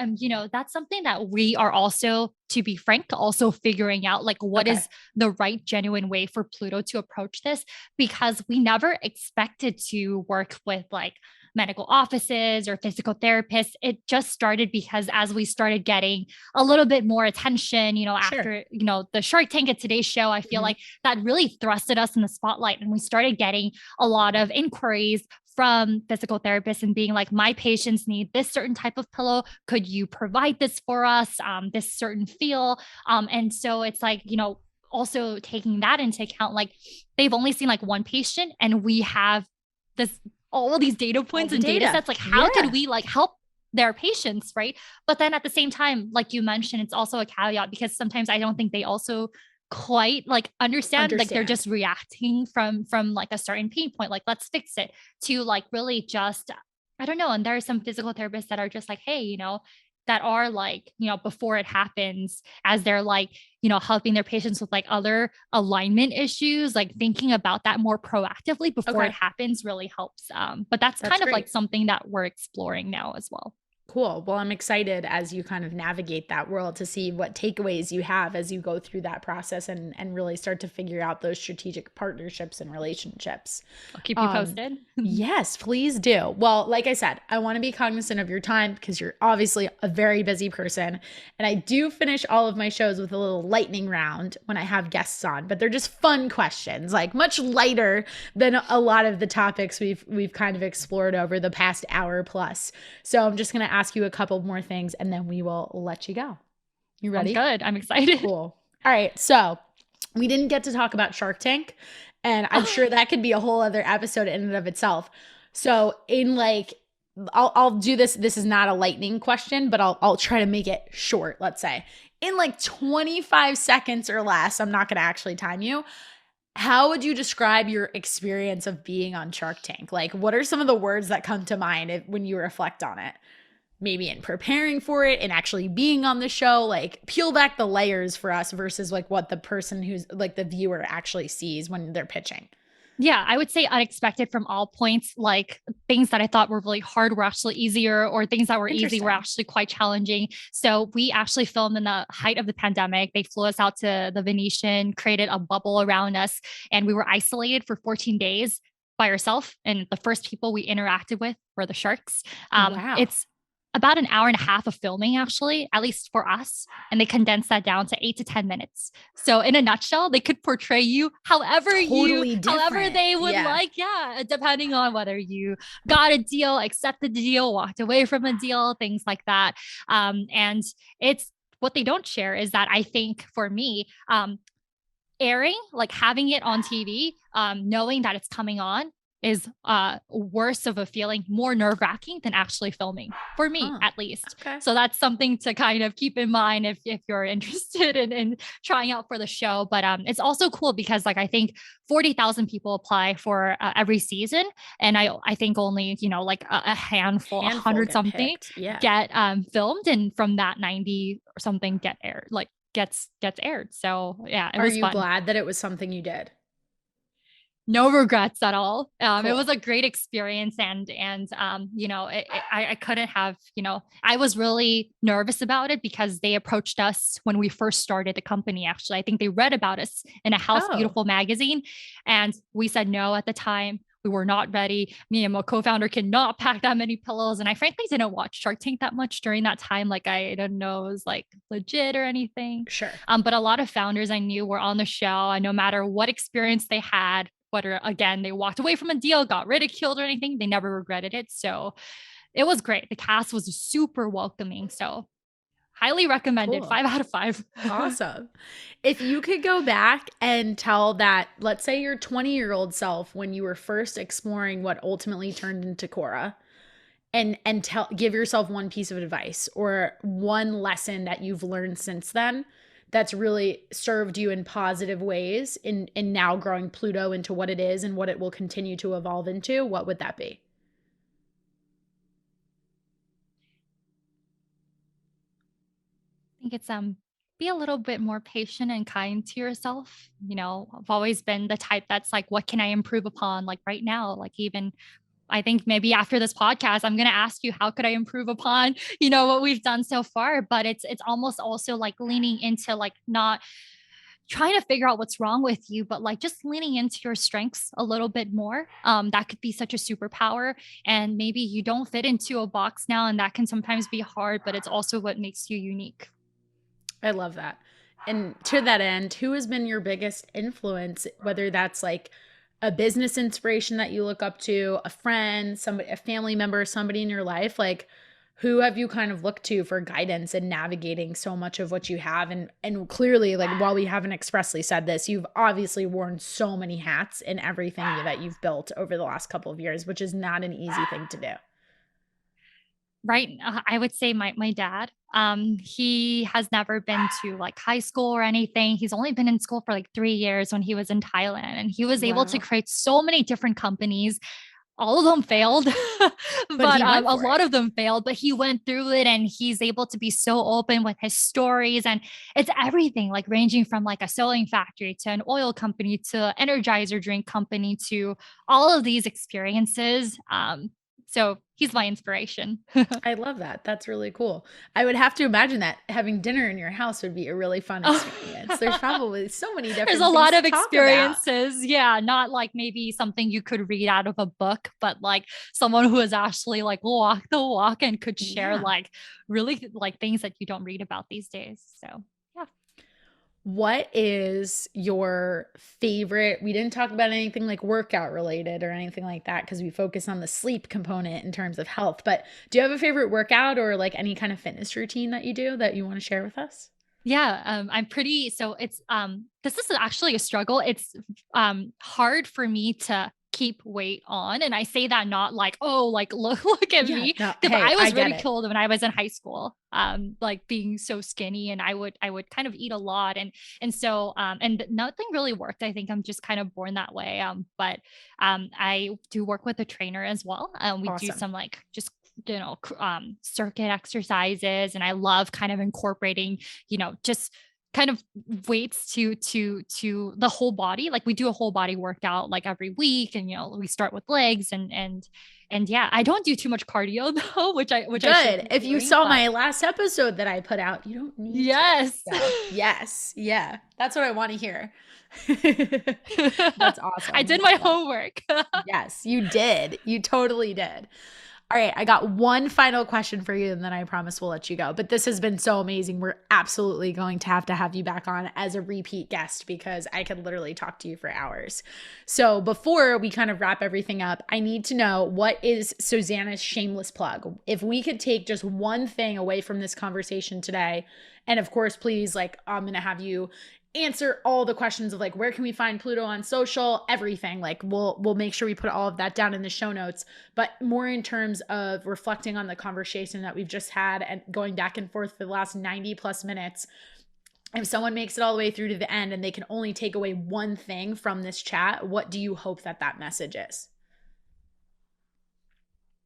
that's something that we are also, to be frank, also figuring out, like what is the right genuine way for Pluto to approach this, because we never expected to work with like medical offices or physical therapists. It just started because as we started getting a little bit more attention, after, the Shark Tank at Today's Show, I feel like that really thrusted us in the spotlight. And we started getting a lot of inquiries from physical therapists and being like, my patients need this certain type of pillow. Could you provide this for us? This certain feel. And so it's like, also taking that into account, like they've only seen like one patient and we have all of these data points and data sets. Like how could we like help their patients, right? But then at the same time, like you mentioned, it's also a caveat because sometimes I don't think they also quite like understand. Like they're just reacting from like a certain pain point, like let's fix it, to like really just, I don't know. And there are some physical therapists that are just like, hey, that are like, before it happens, as they're like, helping their patients with like other alignment issues, like thinking about that more proactively before it happens really helps. But that's kind of like something that we're exploring now as well. Cool. Well, I'm excited as you kind of navigate that world to see what takeaways you have as you go through that process and really start to figure out those strategic partnerships and relationships. I'll keep you Um, posted. yes, please do. Well, like I said, I want to be cognizant of your time because you're obviously a very busy person. And I do finish all of my shows with a little lightning round when I have guests on, but they're just fun questions, like much lighter than a lot of the topics we've kind of explored over the past hour plus. So I'm just going to ask you a couple more things and then we will let you go. You ready? Sounds good. I'm excited. Cool. All right. So we didn't get to talk about Shark Tank, and I'm sure that could be a whole other episode in and of itself. So in like, I'll do this. This is not a lightning question, but I'll try to make it short. Let's say in like 25 seconds or less. I'm not going to actually time you. How would you describe your experience of being on Shark Tank? Like, what are some of the words that come to mind when you reflect on it? Maybe in preparing for it and actually being on the show, like peel back the layers for us versus like what the person who's like the viewer actually sees when they're pitching. Yeah, I would say unexpected from all points. Like things that I thought were really hard were actually easier, or things that were easy were actually quite challenging. So we actually filmed in the height of the pandemic. They flew us out to the Venetian, created a bubble around us, and we were isolated for 14 days by ourselves. And the first people we interacted with were the sharks. Wow. It's about an hour and a half of filming, actually, at least for us. And they condensed that down to 8 to 10 minutes. So in a nutshell, they could portray you however however they would like. Yeah. Depending on whether you got a deal, accepted the deal, walked away from a deal, things like that. And it's what they don't share is that I think for me, airing, like having it on TV, knowing that it's coming on is worse of a feeling, more nerve-wracking than actually filming, for me at least. Okay. So that's something to kind of keep in mind if you're interested in trying out for the show. But it's also cool because like I think 40,000 people apply for every season, and I think only like a handful 100 something get filmed, and from that 90 or something get aired, like gets aired. So yeah, it was fun. Are you glad that it was something you did? No regrets at all. Cool. It was a great experience, and I couldn't have, I was really nervous about it because they approached us when we first started the company. Actually, I think they read about us in a House Beautiful magazine, and we said no at the time. We were not ready. Me and my co-founder cannot pack that many pillows. And I frankly didn't watch Shark Tank that much during that time. Like I didn't know it was like legit or anything. Sure. But a lot of founders I knew were on the show, and no matter what experience they had, whether again, they walked away from a deal, got ridiculed or anything, they never regretted it. So it was great. The cast was super welcoming. So highly recommended. Cool. 5 out of 5. Awesome. If you could go back and tell that, let's say your 20-year-old self, when you were first exploring what ultimately turned into Quora, and give yourself one piece of advice or one lesson that you've learned since then that's really served you in positive ways in now growing Pluto into what it is and what it will continue to evolve into, what would that be? I think it's be a little bit more patient and kind to yourself. I've always been the type that's like, what can I improve upon? Like right now, like even I think maybe after this podcast, I'm going to ask you, how could I improve upon, what we've done so far? But it's almost also like leaning into like not trying to figure out what's wrong with you, but like just leaning into your strengths a little bit more. That could be such a superpower. And maybe you don't fit into a box now, and that can sometimes be hard, but it's also what makes you unique. I love that. And to that end, who has been your biggest influence, whether that's like a business inspiration that you look up to, a friend, somebody, a family member, somebody in your life? Like, who have you kind of looked to for guidance in navigating so much of what you have? And clearly, like, while we haven't expressly said this, you've obviously worn so many hats in everything that you've built over the last couple of years, which is not an easy thing to do. Right. I would say my dad, he has never been to like high school or anything. He's only been in school for like 3 years when he was in Thailand, and he was able to create so many different companies. All of them failed, but a lot of them failed, but he went through it, and he's able to be so open with his stories. And it's everything, like ranging from like a sewing factory to an oil company to Energizer drink company to all of these experiences. So he's my inspiration. I love that. That's really cool. I would have to imagine that having dinner in your house would be a really fun experience. There's probably so many There's different a things lot of to talk about. experiences. Yeah. Not like maybe something you could read out of a book, but like someone who has actually like walked the walk and could share Yeah. like really like things that you don't read about these days. So yeah. What is your favorite? We didn't talk about anything like workout related or anything like that because we focus on the sleep component in terms of health. But do you have a favorite workout or like any kind of fitness routine that you do that you want to share with us? Yeah, I'm pretty so it's this is actually a struggle. It's hard for me to keep weight on, and I say that not like, oh, like look at Yeah, me, no, because hey, I I was get it. ridiculed when I was in high school, like being so skinny, and I would kind of eat a lot, and so and nothing really worked. I think I'm just kind of born that way. But I do work with a trainer as well. We do Awesome. some like just circuit exercises, and I love kind of incorporating just kind of weights to the whole body. Like we do a whole body workout like every week, and we start with legs and yeah, I don't do too much cardio though, which I should Good. be If you doing, saw but my last episode that I put out, you don't need to. yes. So, yes. Yeah. That's what I want to hear. That's I awesome. did my Love that. homework. Yes, you did. You totally did. All right, I got one final question for you, and then I promise we'll let you go. But this has been so amazing. We're absolutely going to have you back on as a repeat guest because I could literally talk to you for hours. So before we kind of wrap everything up, I need to know, what is Susana's shameless plug? If we could take just one thing away from this conversation today, and of course, please, like, I'm going to have you answer all the questions of like, where can we find Pluto on social, everything. Like we'll make sure we put all of that down in the show notes, but more in terms of reflecting on the conversation that we've just had and going back and forth for the last 90 plus minutes. If someone makes it all the way through to the end and they can only take away one thing from this chat, what do you hope that message is?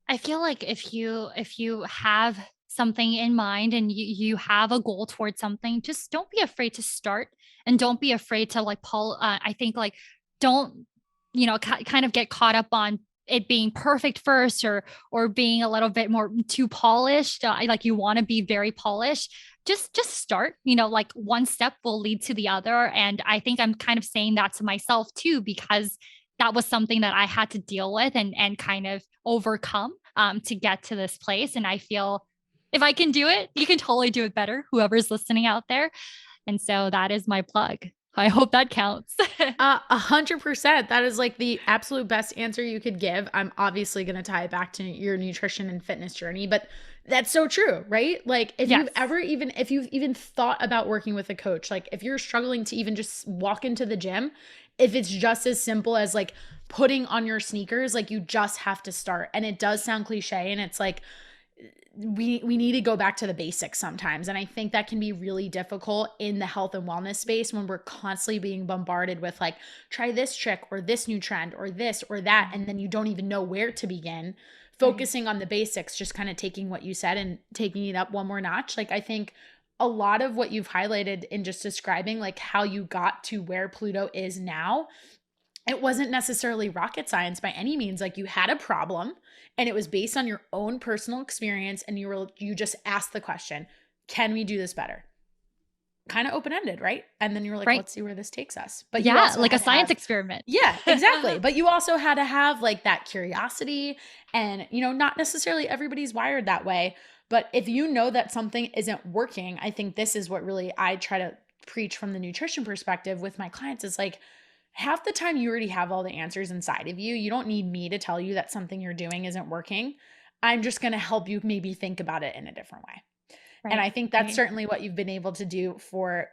I feel like if you have something in mind and you have a goal towards something, just don't be afraid to start, and don't be afraid to like Paul. I think like don't kind of get caught up on it being perfect first, or being a little bit more too polished. Like you want to be very polished. Just start. Like one step will lead to the other, and I think I'm kind of saying that to myself too, because that was something that I had to deal with and kind of overcome to get to this place. And I feel if I can do it, you can totally do it better, whoever's listening out there. And so that is my plug. I hope that counts. 100%. That is like the absolute best answer you could give. I'm obviously going to tie it back to your nutrition and fitness journey, but that's so true, right? Like if Yes. if you've even thought about working with a coach, like if you're struggling to even just walk into the gym, if it's just as simple as like putting on your sneakers, like you just have to start. And it does sound cliche, and it's like we need to go back to the basics sometimes. And I think that can be really difficult in the health and wellness space when we're constantly being bombarded with like, try this trick or this new trend or this or that, and then you don't even know where to begin. Focusing on the basics, just kind of taking what you said and taking it up one more notch. Like I think a lot of what you've highlighted in just describing like how you got to where Pluto is now, it wasn't necessarily rocket science by any means. Like you had a problem and it was based on your own personal experience, and you just asked the question, can we do this better? Kind of open-ended, right? And then you were like, Right. let's see where this takes us. But you Yeah, also like a had to science have, experiment. yeah, exactly. But you also had to have like that curiosity, and not necessarily everybody's wired that way. But if you know that something isn't working, I think this is what really I try to preach from the nutrition perspective with my clients, is like, half the time you already have all the answers inside of you. You don't need me to tell you that something you're doing isn't working. I'm just going to help you maybe think about it in a different way. And I Right. think that's Right. certainly what you've been able to do for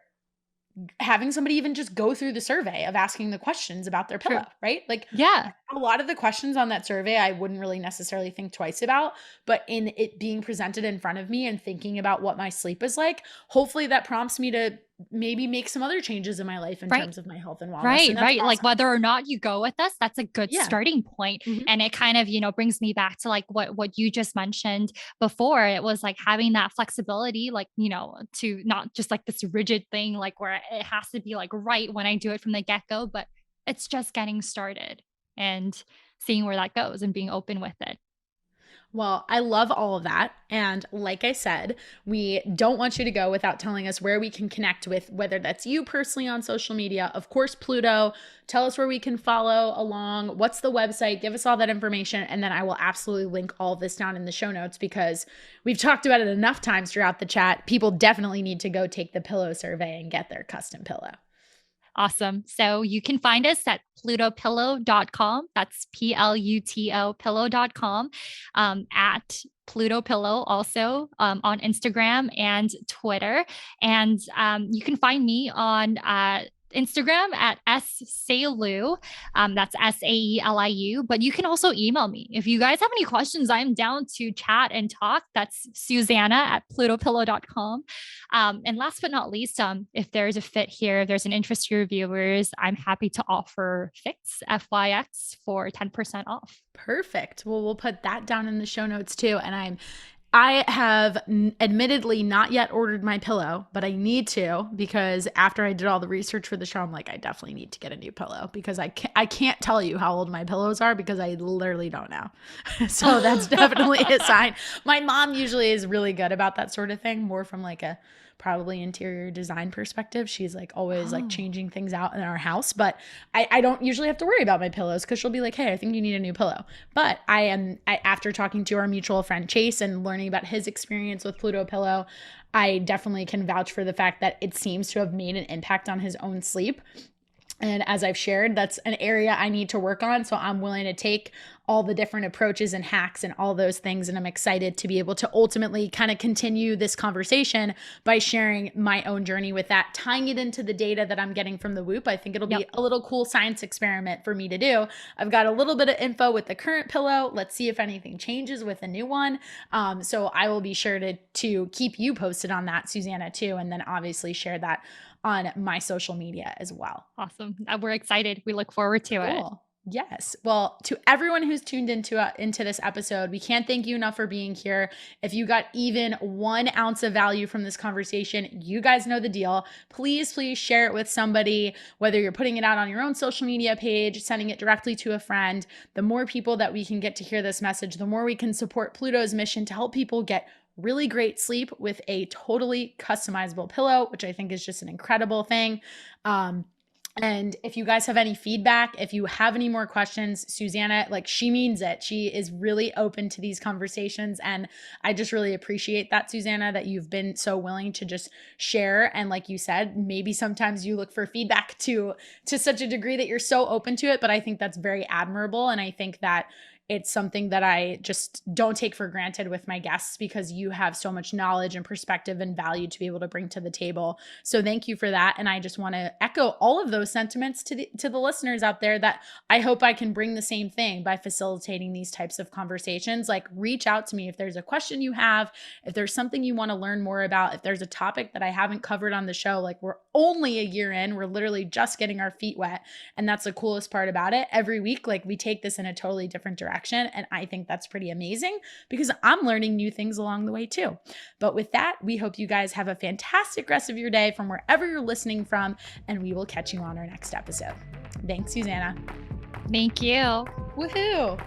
having somebody even just go through the survey of asking the questions about their True. pillow, right? Like Yeah. a lot of the questions on that survey, I wouldn't really necessarily think twice about, but in it being presented in front of me and thinking about what my sleep is like, hopefully that prompts me to maybe make some other changes in my life in Right. terms of my health and wellness. Right, And that's right. Like awesome. whether or not you go with us, that's a good Yeah. starting point. Mhm. And it kind of, brings me back to like what you just mentioned before. It was like having that flexibility, like, to not just like this rigid thing, like where it has to be like right when I do it from the get-go, but it's just getting started and seeing where that goes and being open with it. Well, I love all of that. And like I said, we don't want you to go without telling us where we can connect with, whether that's you personally on social media, of course, Pluto. Tell us where we can follow along. What's the website? Give us all that information. And then I will absolutely link all of this down in the show notes because we've talked about it enough times throughout the chat. People definitely need to go take the pillow survey and get their custom pillow. Awesome. So you can find us at plutopillow.com. That's Pluto pillow.com, at Pluto Pillow also on Instagram and Twitter. And you can find me on Instagram at Saeliu. That's Saeliu. But you can also email me. If you guys have any questions, I'm down to chat and talk. That's Susana at plutopillow.com. And last but not least, if there's a fit here, if there's an interest to your viewers, I'm happy to offer FYX for 10% off. Perfect. Well, we'll put that down in the show notes too. And I have admittedly not yet ordered my pillow, but I need to because after I did all the research for the show, I'm like, I definitely need to get a new pillow because I can't tell you how old my pillows are because I literally don't know. So that's definitely a sign. My mom usually is really good about that sort of thing, more from like a probably interior design perspective. She's like always like changing things out in our house, but I don't usually have to worry about my pillows because she'll be like, hey, I think you need a new pillow. But after talking to our mutual friend Chase and learning about his experience with Pluto Pillow, I definitely can vouch for the fact that it seems to have made an impact on his own sleep. And as I've shared, that's an area I need to work on. So I'm willing to take all the different approaches and hacks and all those things. And I'm excited to be able to ultimately kind of continue this conversation by sharing my own journey with that, tying it into the data that I'm getting from the Whoop. I think it'll be a little cool science experiment for me to do. I've got a little bit of info with the current pillow. Let's see if anything changes with the new one. So I will be sure to keep you posted on that, Susana, too. And then obviously share that on my social media as well. Awesome. We're excited. We look forward to it. Yes. Well, to everyone who's tuned into this episode, we can't thank you enough for being here. If you got even 1 ounce of value from this conversation, you guys know the deal. Please share it with somebody, whether you're putting it out on your own social media page, sending it directly to a friend. The more people that we can get to hear this message, the more we can support Pluto's mission to help people get really great sleep with a totally customizable pillow, which I think is just an incredible thing. And if you guys have any feedback, if you have any more questions, Susana, like she means it. She is really open to these conversations. And I just really appreciate that, Susana, that you've been so willing to just share. And like you said, maybe sometimes you look for feedback to such a degree that you're so open to it. But I think that's very admirable. And I think that it's something that I just don't take for granted with my guests because you have so much knowledge and perspective and value to be able to bring to the table. So thank you for that. And I just want to echo all of those sentiments to the listeners out there that I hope I can bring the same thing by facilitating these types of conversations. Like reach out to me if there's a question you have, if there's something you want to learn more about, if there's a topic that I haven't covered on the show. Like we're only a year in, we're literally just getting our feet wet. And that's the coolest part about it. Every week, like we take this in a totally different direction. And I think that's pretty amazing because I'm learning new things along the way too. But with that, we hope you guys have a fantastic rest of your day from wherever you're listening from, and we will catch you on our next episode. Thanks, Susana. Thank you. Woohoo.